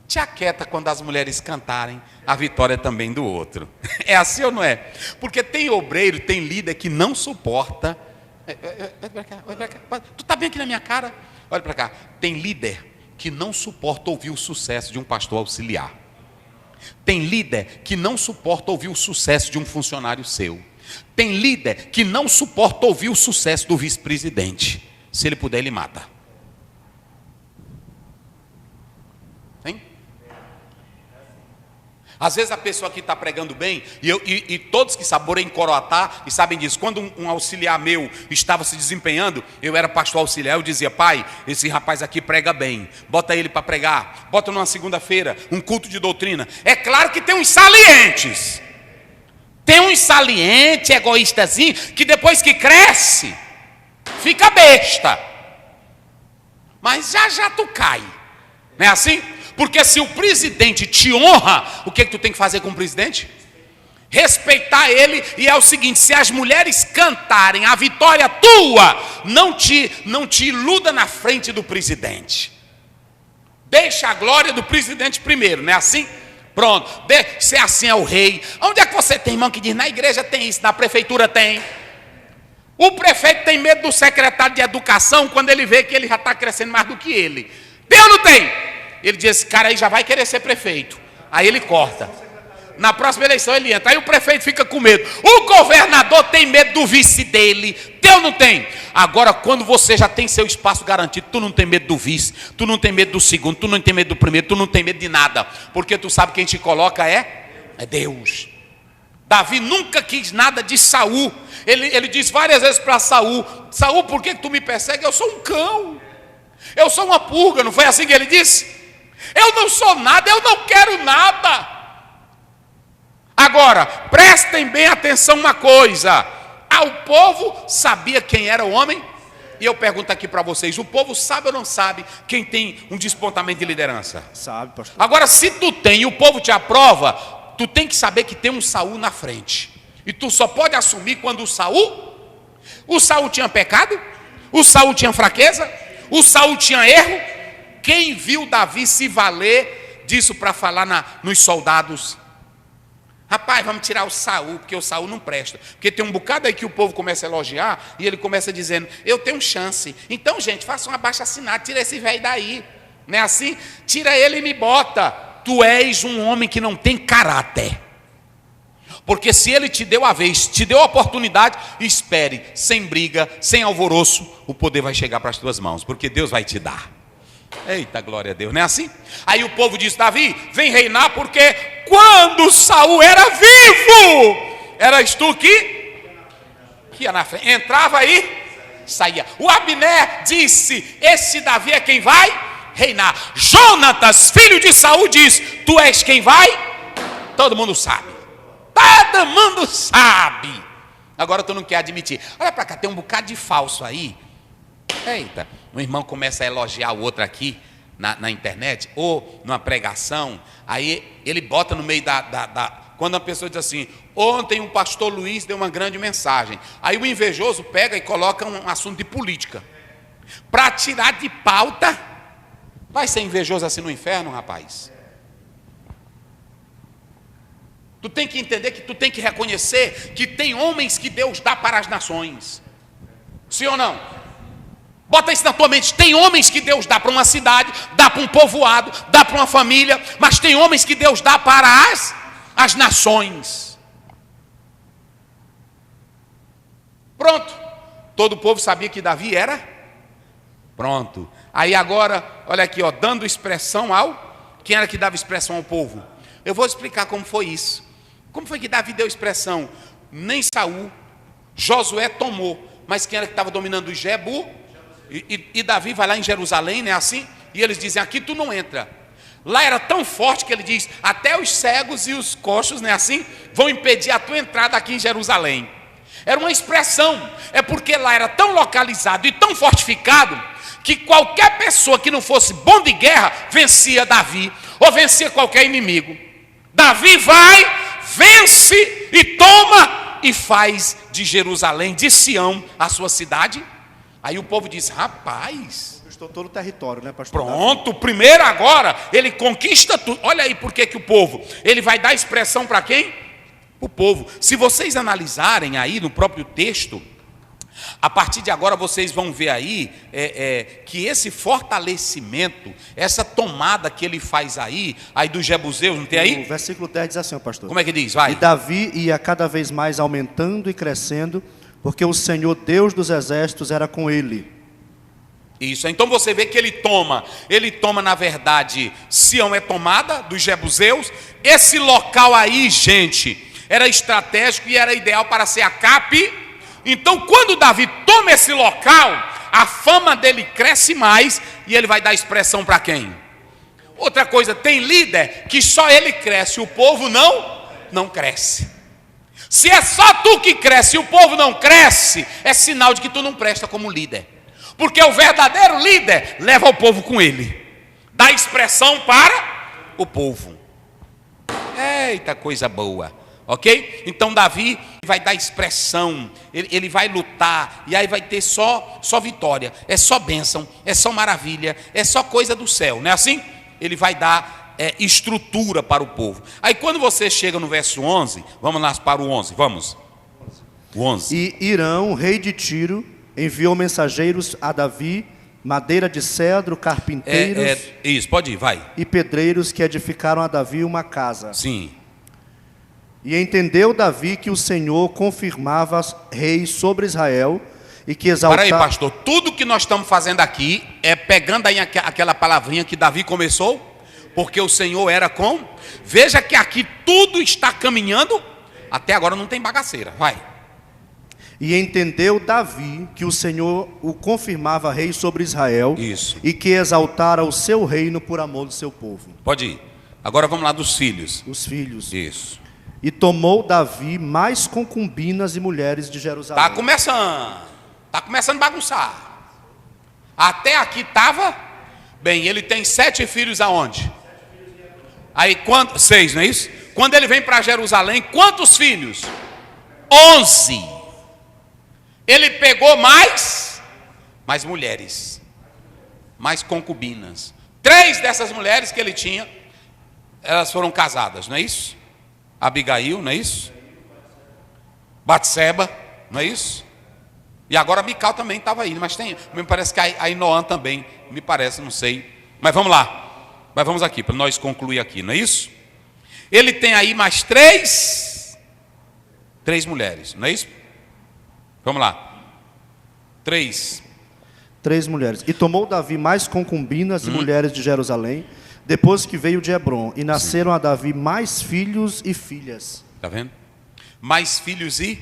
te aquieta quando as mulheres cantarem a vitória também do outro. É assim ou não é? Porque tem obreiro, tem líder que não suporta, olha para cá, tu tá bem aqui na minha cara, olha para cá, tem líder que não suporta ouvir o sucesso de um pastor auxiliar. Tem líder que não suporta ouvir o sucesso de um funcionário seu. Tem líder que não suporta ouvir o sucesso do vice-presidente. Se ele puder, ele mata. Hein? Às vezes a pessoa que está pregando bem, e todos que saboreiam Coroatá e sabem disso, quando um auxiliar meu estava se desempenhando, eu era pastor auxiliar, eu dizia: pai, esse rapaz aqui prega bem, bota ele para pregar, bota numa segunda-feira, um culto de doutrina. É claro que tem uns salientes, egoístazinho, que depois que cresce, fica besta, mas já tu cai, não é assim? Porque se o presidente te honra, o que tu tem que fazer com o presidente? Respeitar ele. E é o seguinte: se as mulheres cantarem a vitória tua, não te iluda na frente do presidente. Deixa a glória do presidente primeiro, não é assim? Pronto, se assim é o rei. Onde é que você tem, irmão, que diz? Na igreja tem isso, na prefeitura tem. O prefeito tem medo do secretário de educação quando ele vê que ele já está crescendo mais do que ele. Tem ou não tem? Ele diz: esse cara aí já vai querer ser prefeito. Aí ele corta. Na próxima eleição ele entra. Aí o prefeito fica com medo. O governador tem medo do vice dele. Tem ou não tem? Agora, quando você já tem seu espaço garantido, tu não tem medo do vice, tu não tem medo do segundo, tu não tem medo do primeiro, tu não tem medo de nada. Porque tu sabe quem te coloca é Deus. Davi nunca quis nada de Saul. Ele diz várias vezes para Saul: Saul, por que tu me persegue? Eu sou um cão. Eu sou uma pulga. Não foi assim que ele disse? Eu não sou nada, eu não quero nada. Agora, prestem bem atenção uma coisa. O povo sabia quem era o homem? E eu pergunto aqui para vocês: o povo sabe ou não sabe quem tem um despontamento de liderança? Sabe, pastor. Agora, se tu tem e o povo te aprova, tu tem que saber que tem um Saul na frente. E tu só pode assumir quando o Saul tinha pecado, o Saul tinha fraqueza, o Saul tinha erro. Quem viu Davi se valer disso para falar nos soldados? Rapaz, vamos tirar o Saul, porque o Saul não presta. Porque tem um bocado aí que o povo começa a elogiar, e ele começa dizendo: eu tenho chance. Então, gente, faça um abaixo-assinado, tira esse velho daí. Não é assim? Tira ele e me bota. Tu és um homem que não tem caráter. Porque se ele te deu a vez, te deu a oportunidade, espere, sem briga, sem alvoroço, o poder vai chegar para as tuas mãos, porque Deus vai te dar. Eita, glória a Deus, não é assim? Aí o povo diz: Davi, vem reinar, porque quando Saul era vivo, eras tu que ia na frente, entrava aí, saía. O Abner disse: esse Davi é quem vai reinar. Jonatas, filho de Saul, diz: tu és quem vai? Todo mundo sabe. Todo mundo sabe. Agora tu não quer admitir. Olha para cá, tem um bocado de falso aí. Eita, um irmão começa a elogiar o outro aqui na internet, ou numa pregação, aí ele bota no meio quando a pessoa diz assim: ontem o pastor Luiz deu uma grande mensagem. Aí o invejoso pega e coloca um assunto de política. Para tirar de pauta. Vai ser invejoso assim no inferno, rapaz? Tu tem que entender que tu tem que reconhecer que tem homens que Deus dá para as nações. Sim ou não? Bota isso na tua mente. Tem homens que Deus dá para uma cidade, dá para um povoado, dá para uma família, mas tem homens que Deus dá para as nações. Pronto. Todo o povo sabia que Davi era? Pronto. Aí agora, olha aqui, ó, dando expressão quem era que dava expressão ao povo? Eu vou explicar como foi isso. Como foi que Davi deu expressão? Nem Saul, Josué tomou, mas quem era que estava dominando o Jebu? E Davi vai lá em Jerusalém, não é assim? E eles dizem: aqui tu não entra. Lá era tão forte que ele diz: até os cegos e os coxos, não é assim? Vão impedir a tua entrada aqui em Jerusalém. Era uma expressão. É porque lá era tão localizado e tão fortificado que qualquer pessoa que não fosse bom de guerra vencia Davi, ou vencia qualquer inimigo. Davi vai, vence e toma e faz de Jerusalém, de Sião, a sua cidade. Aí o povo diz: rapaz, Conquistou todo o território, né, pastor? pronto, primeiro agora ele conquista tudo. Olha aí porque que o povo, ele vai dar expressão para quem? O povo. Se vocês analisarem aí no próprio texto, a partir de agora vocês vão ver aí que esse fortalecimento, essa tomada que ele faz aí dos jebuseus, não tem aí? O versículo 10 diz assim, ó, pastor. Como é que diz? Vai. E Davi ia cada vez mais aumentando e crescendo, porque o Senhor Deus dos exércitos era com ele. Isso, então você vê que ele toma na verdade, Sião é tomada dos jebuseus. Esse local aí, gente, era estratégico e era ideal para ser a capital. Então, quando Davi toma esse local, a fama dele cresce mais e ele vai dar expressão para quem? Outra coisa, tem líder que só ele cresce, o povo não cresce. Se é só tu que cresce e o povo não cresce, é sinal de que tu não presta como líder. Porque o verdadeiro líder leva o povo com ele, dá expressão para o povo. Eita, coisa boa. Ok? Então Davi vai dar expressão, ele vai lutar, e aí vai ter só vitória, é só bênção, é só maravilha, é só coisa do céu, não é assim? Ele vai dar estrutura para o povo. Aí quando você chega no verso 11, vamos lá para o 11, vamos. O 11. E Irão, rei de Tiro, enviou mensageiros a Davi, madeira de cedro, carpinteiros isso, pode ir, vai. e pedreiros que edificaram a Davi uma casa. Sim. E entendeu Davi que o Senhor confirmava rei sobre Israel e que exaltava... Para aí, pastor, tudo que nós estamos fazendo aqui é pegando aí aquela palavrinha que Davi começou, porque o Senhor era com... Veja que aqui tudo está caminhando, até agora não tem bagaceira, vai. E entendeu Davi que o Senhor o confirmava rei sobre Israel. Isso. E que exaltara o seu reino por amor do seu povo. Pode ir. Agora vamos lá dos filhos. Os filhos. Isso. E tomou Davi mais concubinas e mulheres de Jerusalém. Está começando a bagunçar. Até aqui estava, bem, ele tem 7 filhos aonde? Aí, 6, não é isso? Quando ele vem para Jerusalém, quantos filhos? 11. Ele pegou mais mulheres, mais concubinas. 3 dessas mulheres que ele tinha, elas foram casadas, não é isso? Abigail, não é isso? Batseba, não é isso? E agora Mical também estava aí, mas me parece que a Inoã também, me parece, não sei. Mas vamos lá, mas vamos aqui, para nós concluir aqui, não é isso? Ele tem aí mais 3 mulheres, não é isso? Vamos lá. 3 mulheres. E tomou Davi mais concubinas e mulheres de Jerusalém, depois que veio de Hebrom, e nasceram a Davi mais filhos e filhas. Está vendo? Mais filhos e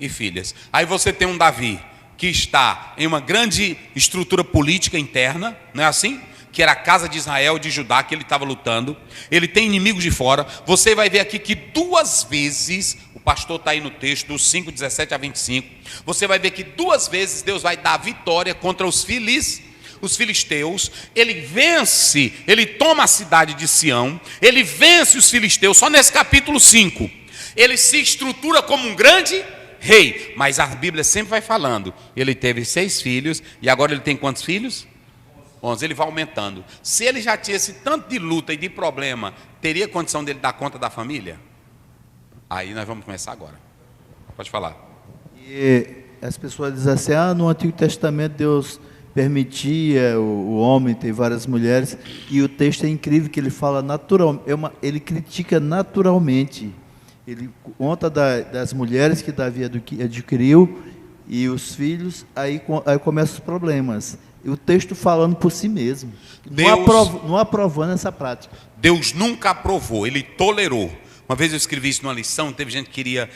filhas. Aí você tem um Davi que está em uma grande estrutura política interna, não é assim? Que era a casa de Israel, de Judá, que ele estava lutando. Ele tem inimigos de fora. Você vai ver aqui que 2 vezes, o pastor está aí no texto, dos 5, 17 a 25. Você vai ver que 2 vezes Deus vai dar vitória contra os filisteus. Ele vence, ele toma a cidade de Sião, ele vence os filisteus, só nesse capítulo 5. Ele se estrutura como um grande rei, mas a Bíblia sempre vai falando, ele teve 6 filhos, e agora ele tem quantos filhos? 11, ele vai aumentando. Se ele já tinha esse tanto de luta e de problema, teria condição dele dar conta da família? Aí nós vamos começar agora. Pode falar. E as pessoas dizem assim, no Antigo Testamento Deus permitia o homem ter várias mulheres, e o texto é incrível que ele fala ele critica naturalmente. Ele conta das mulheres que Davi adquiriu e os filhos, aí começam os problemas. E o texto falando por si mesmo, não aprovando essa prática. Deus nunca aprovou, ele tolerou. Uma vez eu escrevi isso numa lição, teve gente que queria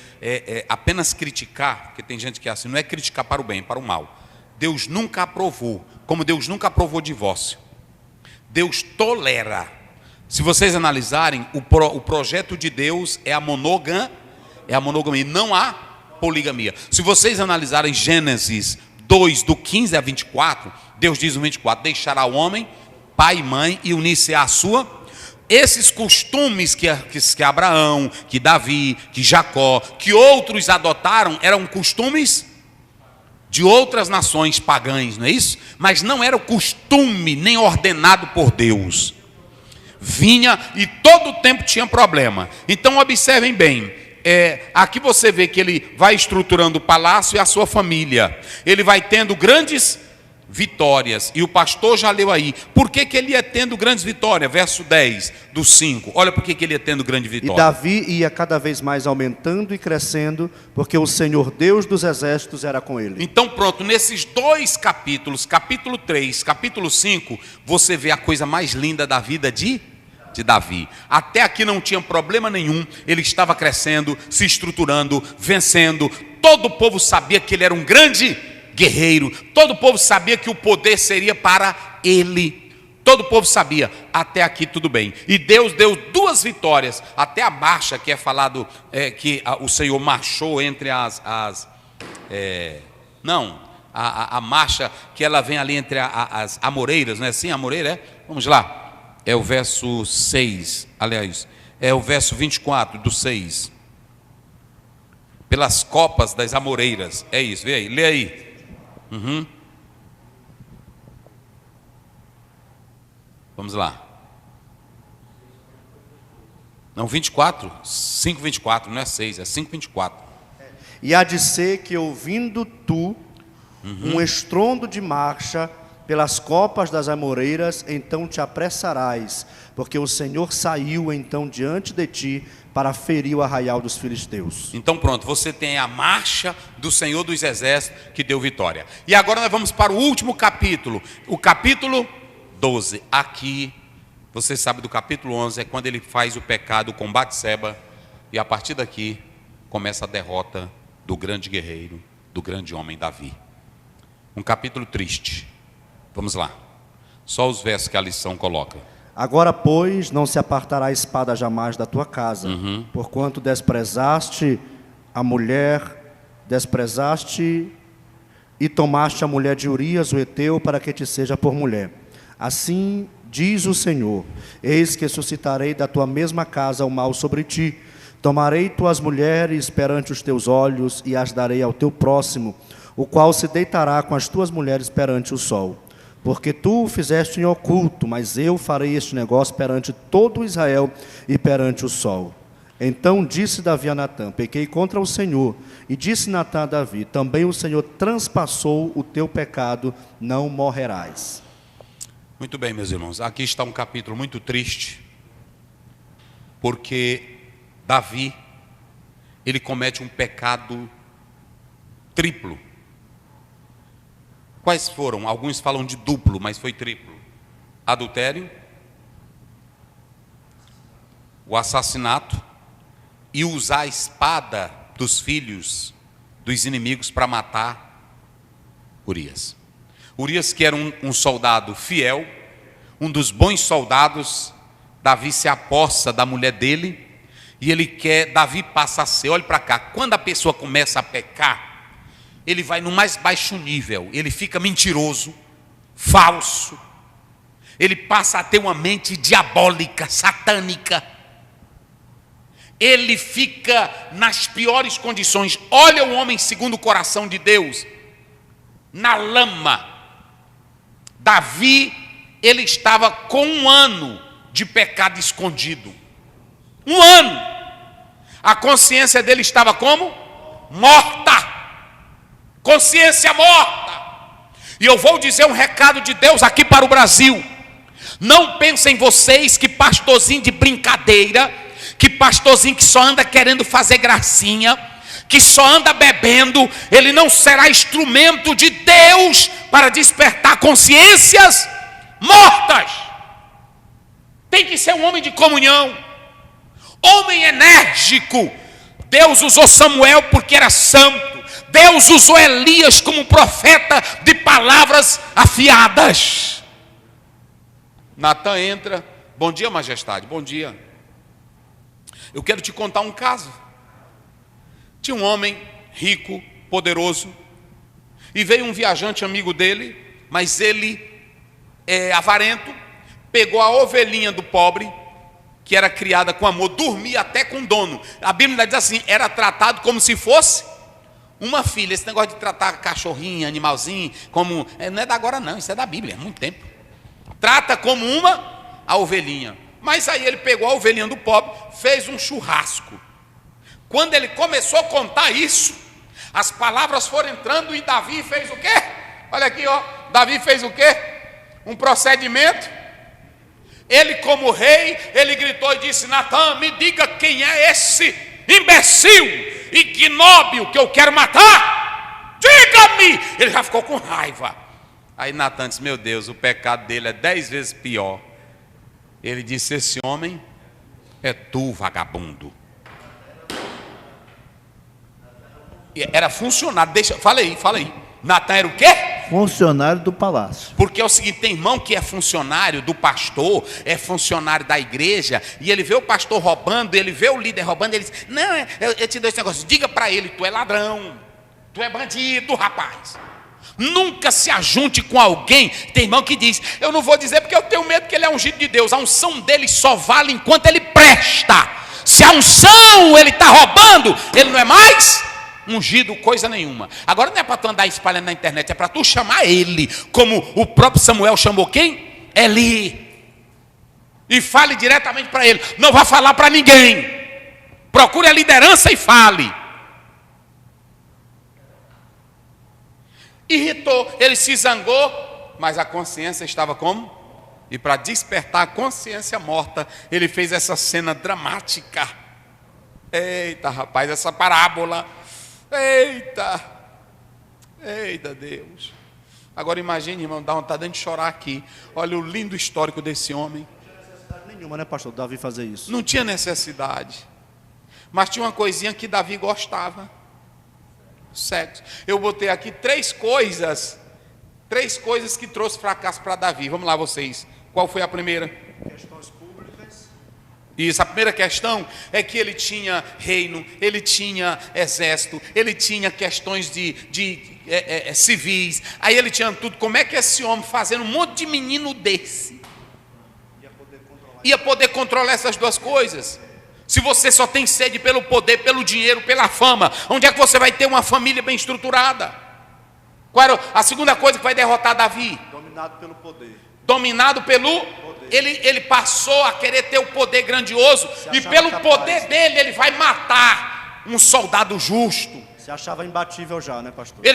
apenas criticar, porque tem gente que é assim, não é criticar para o bem, é para o mal. Deus nunca aprovou, como Deus nunca aprovou divórcio. Deus tolera. Se vocês analisarem, o projeto de Deus é a monogamia, não há poligamia. Se vocês analisarem Gênesis 2, do 15 a 24, Deus diz no 24, deixará o homem, pai e mãe, e unir-se à sua esses costumes que Abraão, que Davi, que Jacó, que outros adotaram, eram costumes de outras nações pagãs, não é isso? Mas não era o costume nem ordenado por Deus. Vinha e todo o tempo tinha problema. Então observem bem, aqui você vê que ele vai estruturando o palácio e a sua família. Ele vai tendo grandes vitórias, e o pastor já leu aí. Por que ele ia tendo grandes vitórias? Verso 10 do 5, olha por que ele ia tendo grande vitória. E Davi ia cada vez mais aumentando e crescendo, porque o Senhor Deus dos exércitos era com ele. Então pronto, nesses dois capítulos, capítulo 3, capítulo 5, você vê a coisa mais linda da vida de Davi. Até aqui não tinha problema nenhum, ele estava crescendo, se estruturando, vencendo. Todo o povo sabia que ele era um grande guerreiro, todo o povo sabia que o poder seria para ele, todo o povo sabia. Até aqui tudo bem, e Deus deu duas vitórias, até a marcha que é falado, que o Senhor marchou entre a marcha que ela vem ali entre as amoreiras, não é assim? Amoreira, vamos lá, é o verso 6, aliás, é o verso 24 do 6, pelas copas das amoreiras, é isso, vê aí, lê aí. Vamos lá. Não, 24, 5:24, não é 6, é 5:24. E há de ser que ouvindo tu um estrondo de marcha pelas copas das amoreiras, então te apressarás, porque o Senhor saiu então diante de ti para ferir o arraial dos filisteus. Então pronto, você tem a marcha do Senhor dos exércitos que deu vitória. E agora nós vamos para o último capítulo, o capítulo 12. Aqui, você sabe do capítulo 11, é quando ele faz o pecado com Batseba, e a partir daqui começa a derrota do grande guerreiro, do grande homem Davi. Um capítulo triste. Vamos lá, só os versos que a lição coloca. Agora, pois, não se apartará a espada jamais da tua casa, porquanto desprezaste a mulher, e tomaste a mulher de Urias, o heteu, para que te seja por mulher. Assim diz o Senhor: eis que suscitarei da tua mesma casa o mal sobre ti. Tomarei tuas mulheres perante os teus olhos e as darei ao teu próximo, o qual se deitará com as tuas mulheres perante o sol. Porque tu o fizeste em oculto, mas eu farei este negócio perante todo Israel e perante o sol. Então disse Davi a Natã: pequei contra o Senhor. E disse Natã a Davi: também o Senhor transpassou o teu pecado, não morrerás. Muito bem, meus irmãos, aqui está um capítulo muito triste, porque Davi, ele comete um pecado triplo. Quais foram? Alguns falam de duplo, mas foi triplo: adultério, o assassinato e usar a espada dos filhos dos inimigos para matar Urias. Urias, que era um soldado fiel, um dos bons soldados. Davi se apossa da mulher dele e Davi passa a ser, olhe para cá, quando a pessoa começa a pecar, ele vai no mais baixo nível, ele fica mentiroso, falso, ele passa a ter uma mente diabólica, satânica, ele fica nas piores condições. Olha o homem segundo o coração de Deus, na lama. Davi, ele estava com 1 ano de pecado escondido, 1 ano, a consciência dele estava como? Morta. Consciência morta. E eu vou dizer um recado de Deus aqui para o Brasil: não pensem vocês que pastorzinho de brincadeira, que pastorzinho que só anda querendo fazer gracinha, que só anda bebendo, ele não será instrumento de Deus para despertar consciências mortas. Tem que ser um homem de comunhão, homem enérgico. Deus usou Samuel porque era santo. Deus usou Elias como profeta de palavras afiadas. Natã entra: bom dia, majestade. Bom dia. Eu quero te contar um caso. Tinha um homem rico, poderoso, e veio um viajante amigo dele, mas ele é avarento, pegou a ovelhinha do pobre que era criada com amor, dormia até com o dono. A Bíblia diz assim, era tratado como se fosse uma filha. Esse negócio de tratar cachorrinho, animalzinho, como... não é da agora não, isso é da Bíblia, há muito tempo. Trata como a ovelhinha. Mas aí ele pegou a ovelhinha do pobre, fez um churrasco. Quando ele começou a contar isso, as palavras foram entrando e Davi fez o quê? Olha aqui, ó. Davi fez o quê? Um procedimento. Ele, como rei, ele gritou e disse: Natã, me diga quem é esse imbecil, ignóbil que eu quero matar. Diga-me! Ele já ficou com raiva. Aí Natã disse: meu Deus, o pecado dele é 10 vezes pior. Ele disse: esse homem é tu, vagabundo. Era funcionário, fala aí. Natã era o quê? Funcionário do palácio. Porque é o seguinte, tem irmão que é funcionário do pastor, é funcionário da igreja, e ele vê o pastor roubando, ele vê o líder roubando, ele diz: não, eu te dou esse negócio, diga para ele, tu é ladrão, tu é bandido, rapaz. Nunca se ajunte com alguém. Tem irmão que diz: eu não vou dizer porque eu tenho medo que ele é ungido de Deus. A unção dele só vale enquanto ele presta. Se a unção ele está roubando, ele não é mais ungido coisa nenhuma. Agora não é para tu andar espalhando na internet, é para tu chamar ele, como o próprio Samuel chamou quem? Eli. E fale diretamente para ele. Não vá falar para ninguém. Procure a liderança e fale. Irritou, ele se zangou, mas a consciência estava como? E para despertar a consciência morta, ele fez essa cena dramática. Eita, rapaz, essa parábola. Eita Deus. Agora imagine, irmão, dá vontade de chorar aqui. Olha o lindo histórico desse homem. Não tinha necessidade nenhuma, né, pastor, Davi fazer isso. Não tinha necessidade. Mas tinha uma coisinha que Davi gostava: sexo. Eu botei aqui três coisas que trouxe fracasso para Davi. Vamos lá, vocês. Qual foi a primeira? Questões públicas. Isso, a primeira questão é que ele tinha reino, ele tinha exército, ele tinha questões civis, aí ele tinha tudo. Como é que esse homem, fazendo um monte de menino desse, ia poder controlar essas duas coisas? Se você só tem sede pelo poder, pelo dinheiro, pela fama, onde é que você vai ter uma família bem estruturada? Qual era a segunda coisa que vai derrotar Davi? Dominado pelo poder. Dominado pelo poder. Ele passou a querer ter o poder grandioso, e pelo poder dele ele vai matar um soldado justo. Se achava imbatível já, né, pastor?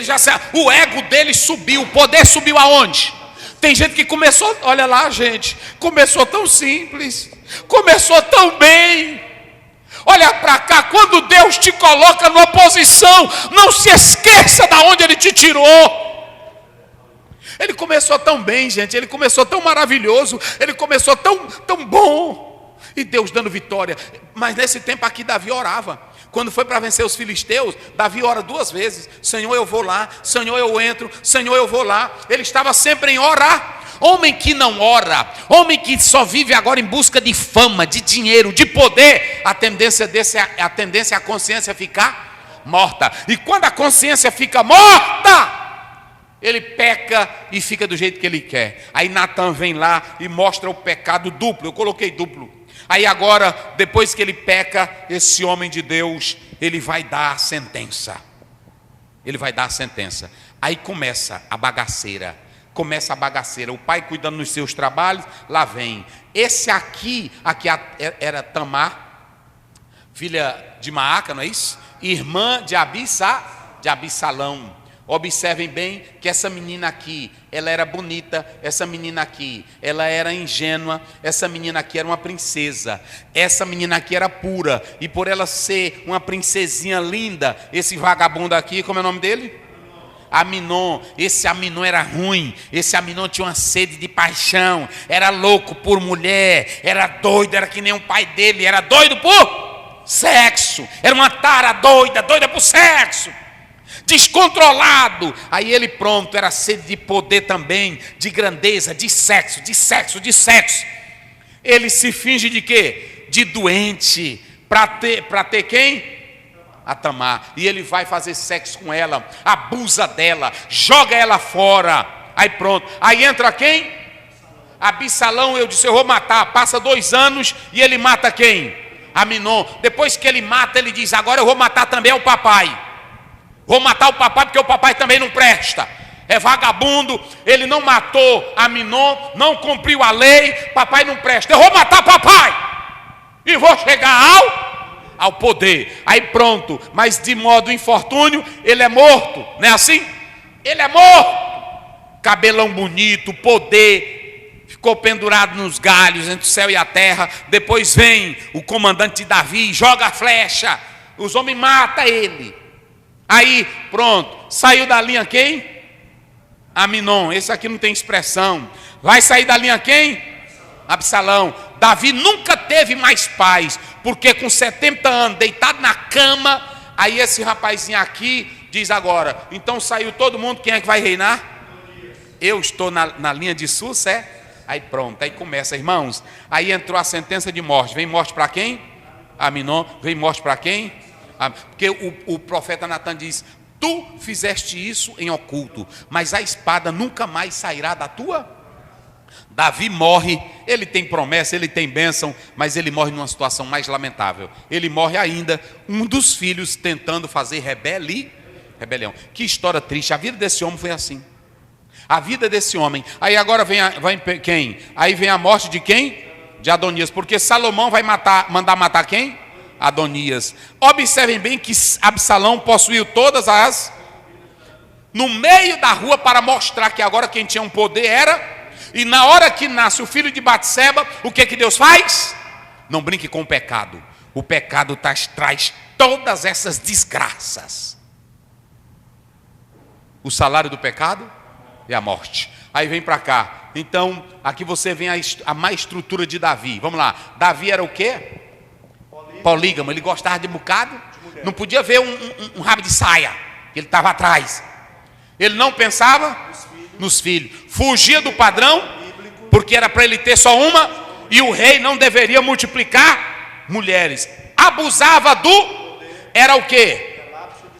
O ego dele subiu. O poder subiu aonde? Tem gente que começou, olha lá, gente, começou tão simples, começou tão bem. Olha para cá, quando Deus te coloca numa posição, não se esqueça de onde Ele te tirou. Ele começou tão bem, gente, ele começou tão maravilhoso, ele começou tão bom, e Deus dando vitória. Mas nesse tempo aqui Davi orava. Quando foi para vencer os filisteus, Davi ora 2 vezes: Senhor, eu vou lá, Senhor, eu entro, Senhor, eu vou lá. Ele estava sempre em orar. Homem que não ora, homem que só vive agora em busca de fama, de dinheiro, de poder, a tendência é a consciência ficar morta. E quando a consciência fica morta, ele peca e fica do jeito que ele quer. Aí Natã vem lá e mostra o pecado duplo. Eu coloquei duplo. Aí agora, depois que ele peca, esse homem de Deus, ele vai dar a sentença. Ele vai dar a sentença. Aí começa a bagaceira. O pai cuidando dos seus trabalhos, lá vem. Esse aqui era Tamar, filha de Maaca, não é isso? Irmã de Abissalão. Observem bem que essa menina aqui, ela era bonita, essa menina aqui, ela era ingênua, essa menina aqui era uma princesa, essa menina aqui era pura, e por ela ser uma princesinha linda, esse vagabundo aqui, como é o nome dele? Aminon. Esse Aminon era ruim, esse Aminon tinha uma sede de paixão, era louco por mulher, era doido, era que nem o pai dele, era doido por sexo, era uma tara doida por sexo. Descontrolado. Aí ele pronto, era sede de poder também, de grandeza, de sexo. Ele se finge de quê? De doente, para ter quem? A Tamar. E ele vai fazer sexo com ela, abusa dela, joga ela fora. Aí pronto, aí entra quem? Absalão, eu disse, eu vou matar. Passa 2 anos e ele mata quem? Aminon. Depois que ele mata, ele diz, agora eu vou matar também o papai. Vou matar o papai porque o papai também não presta. É vagabundo, ele não matou Aminon, não cumpriu a lei, papai não presta. Eu vou matar papai e vou chegar ao poder. Aí pronto, mas de modo infortúnio, ele é morto, não é assim? Ele é morto. Cabelão bonito, poder, ficou pendurado nos galhos entre o céu e a terra. Depois vem o comandante de Davi, joga a flecha, os homens matam ele. Aí pronto, saiu da linha quem? Aminon. Esse aqui não tem expressão. Vai sair da linha quem? Absalão. Davi nunca teve mais paz, porque com 70 anos, deitado na cama, aí esse rapazinho aqui diz agora, então saiu todo mundo, quem é que vai reinar? Eu estou na linha de sucesso. Aí pronto, aí começa, irmãos. Aí entrou a sentença de morte. Vem morte para quem? Aminon. Vem morte para quem? Porque o profeta Natan diz, tu fizeste isso em oculto, mas a espada nunca mais sairá da tua. Davi morre, ele tem promessa, ele tem bênção, mas ele morre numa situação mais lamentável. Ele morre ainda, um dos filhos tentando fazer rebelião. Que história triste, a vida desse homem foi assim. A vida desse homem. Aí agora vem quem? Aí vem a morte de quem? De Adonias, porque Salomão vai mandar matar quem? Adonias. Observem bem que Absalão possuiu todas as... no meio da rua para mostrar que agora quem tinha um poder era... E na hora que nasce o filho de Batseba, o que Deus faz? Não brinque com o pecado. O pecado traz todas essas desgraças. O salário do pecado é a morte. Aí vem para cá. Então, aqui você vê a má estrutura de Davi. Vamos lá. Davi era o quê? Polígamo. Ele gostava de bocado. Não podia ver um rabo de saia. Ele estava atrás. Ele não pensava nos filhos. Fugia do padrão, porque era para ele ter só uma. E o rei não deveria multiplicar mulheres. Abusava do... Era o quê?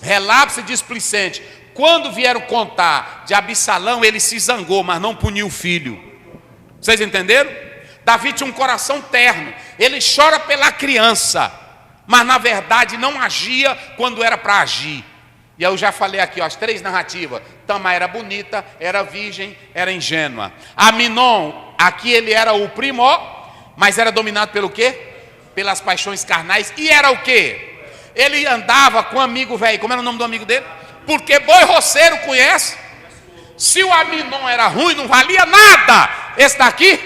Relapso displicente. Quando vieram contar de Absalão, ele se zangou, mas não puniu o filho. Vocês entenderam? Davi tinha um coração terno. Ele chora pela criança, mas na verdade não agia quando era para agir. E eu já falei aqui, ó, as 3 narrativas. Tamar era bonita, era virgem, era ingênua. Aminon, aqui ele era o primo, mas era dominado pelo quê? Pelas paixões carnais. E era o quê? Ele andava com um amigo velho. Como era o nome do amigo dele? Porque boi roceiro conhece. Se o Aminon era ruim, não valia nada. Esse daqui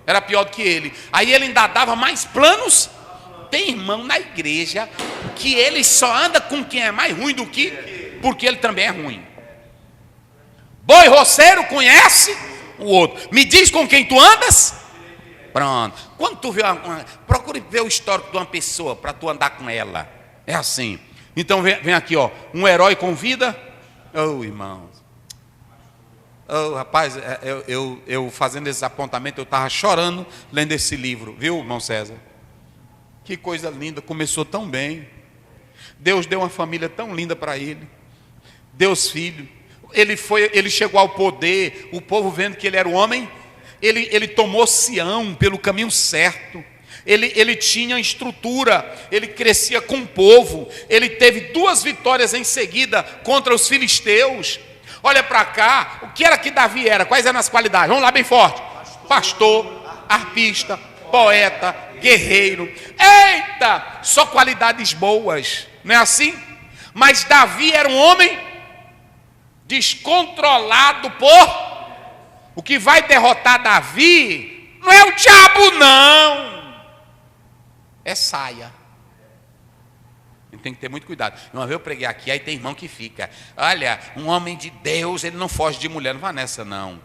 era pior do que ele. Aí ele ainda dava mais planos. Tem irmão na igreja que ele só anda com quem é mais ruim do que, porque ele também é ruim. Boi roceiro conhece o outro. Me diz com quem tu andas? Pronto. Quando tu vê procure ver o histórico de uma pessoa para tu andar com ela. É assim. Então vem aqui, ó, um herói com vida. Oh, irmãos. Oh, rapaz, eu fazendo esse apontamento, eu estava chorando lendo esse livro, viu, irmão César? Que coisa linda, começou tão bem. Deus deu uma família tão linda para ele. Deus filho. Ele chegou ao poder, o povo vendo que ele era o homem, ele tomou Sião pelo caminho certo. Ele tinha estrutura, ele crescia com o povo, ele teve 2 vitórias em seguida contra os filisteus. Olha para cá, o que era que Davi era? Quais eram as qualidades? Vamos lá bem forte. Pastor, arpista, poeta, guerreiro. Eita, só qualidades boas, não é assim? Mas Davi era um homem descontrolado por... O que vai derrotar Davi não é o diabo, não. É saia. Tem que ter muito cuidado. Uma vez eu preguei aqui, aí tem irmão que fica, olha, um homem de Deus, ele não foge de mulher. Não vai nessa, não.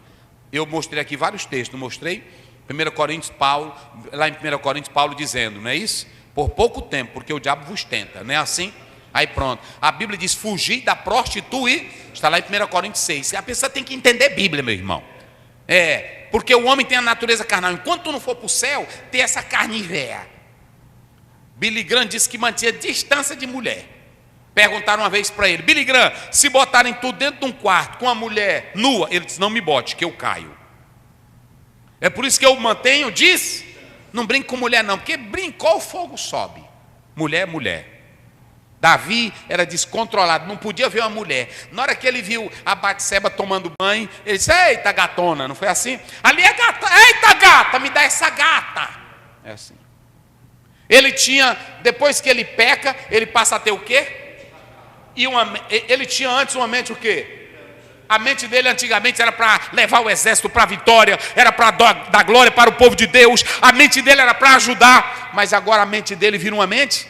Eu mostrei aqui vários textos, não mostrei? 1 Coríntios, Paulo, lá em 1 Coríntios, Paulo dizendo, não é isso? Por pouco tempo, porque o diabo vos tenta, não é assim? Aí pronto. A Bíblia diz, fugir da prostituição, está lá em 1 Coríntios 6. A pessoa tem que entender Bíblia, meu irmão. Porque o homem tem a natureza carnal. Enquanto tu não for para o céu, tem essa carne véia. Billy Graham disse que mantinha distância de mulher. Perguntaram uma vez para ele, Billy Graham, se botarem tudo dentro de um quarto com uma mulher nua, ele disse, não me bote, que eu caio. É por isso que eu mantenho, não brinque com mulher não, porque brincou o fogo sobe. Mulher é mulher. Davi era descontrolado, não podia ver uma mulher. Na hora que ele viu a Batseba tomando banho, ele disse: eita gatona, não foi assim? Ali é gata, eita gata, me dá essa gata. É assim. Ele tinha, depois que ele peca, ele passa a ter o quê? Ele tinha antes uma mente o quê? A mente dele antigamente era para levar o exército para a vitória, era para dar glória para o povo de Deus, a mente dele era para ajudar, mas agora a mente dele vira uma mente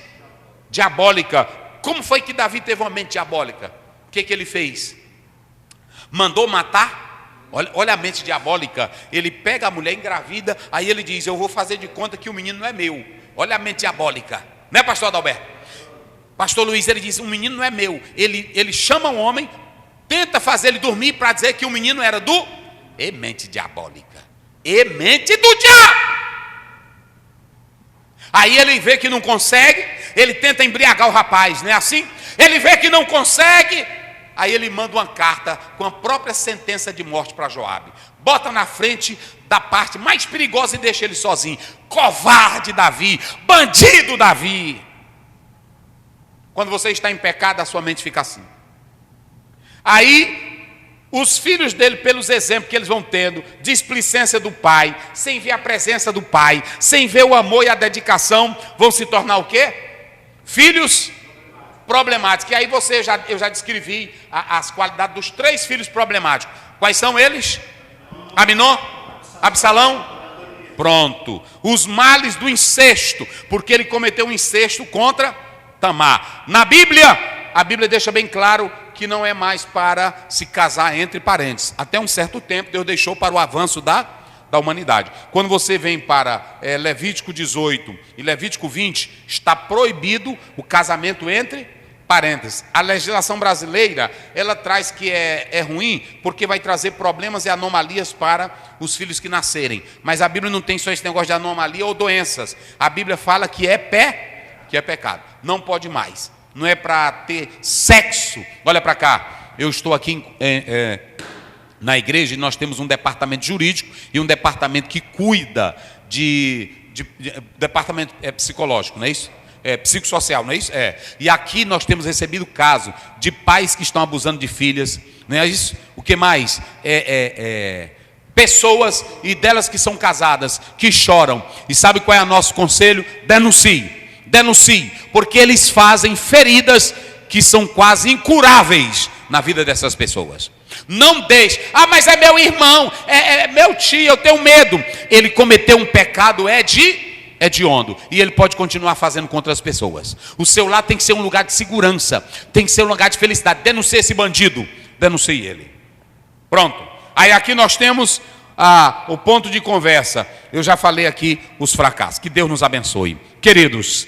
diabólica. Como foi que Davi teve uma mente diabólica? O que ele fez? Mandou matar? Olha a mente diabólica. Ele pega a mulher engravida, aí ele diz: eu vou fazer de conta que o menino não é meu. Olha a mente diabólica, né, pastor Adalberto? Pastor Luiz, ele diz: o menino não é meu. Ele chama um homem, tenta fazer ele dormir para dizer que o menino era do... mente diabólica. Mente do diabo. Aí ele vê que não consegue, ele tenta embriagar o rapaz, não é assim? Ele vê que não consegue, aí ele manda uma carta com a própria sentença de morte para Joabe. Bota na frente da parte mais perigosa e deixa ele sozinho. Covarde Davi, bandido Davi. Quando você está em pecado, a sua mente fica assim. Aí os filhos dele, pelos exemplos que eles vão tendo, displicência do pai, sem ver a presença do pai, sem ver o amor e a dedicação, vão se tornar o quê? Filhos problemáticos. E aí eu já descrevi as qualidades dos 3 filhos problemáticos. Quais são eles? Aminon? Absalão? Pronto. Os males do incesto, porque ele cometeu um incesto contra Tamar. Na Bíblia, a Bíblia deixa bem claro que não é mais para se casar entre parentes. Até um certo tempo Deus deixou para o avanço da humanidade. Quando você vem para Levítico 18 e Levítico 20, está proibido o casamento entre parentes. A legislação brasileira, ela traz que é ruim, porque vai trazer problemas e anomalias para os filhos que nascerem. Mas a Bíblia não tem só esse negócio de anomalia ou doenças. A Bíblia fala que é pecado. Não pode mais. Não é para ter sexo. Olha para cá, eu estou aqui na igreja e nós temos um departamento jurídico e um departamento que cuida de departamento psicológico, não é isso? Psicossocial, não é isso? E aqui nós temos recebido casos de pais que estão abusando de filhas, não é isso? O que mais? Pessoas e delas que são casadas, que choram. E sabe qual é o nosso conselho? Denuncie, porque eles fazem feridas que são quase incuráveis na vida dessas pessoas. Não deixe, mas é meu irmão, é meu tio, eu tenho medo. Ele cometeu um pecado hediondo e ele pode continuar fazendo contra as pessoas. O seu lar tem que ser um lugar de segurança, tem que ser um lugar de felicidade. Denuncie esse bandido, denuncie ele. Pronto, aí aqui nós temos o ponto de conversa. Eu já falei aqui os fracassos, que Deus nos abençoe. Queridos,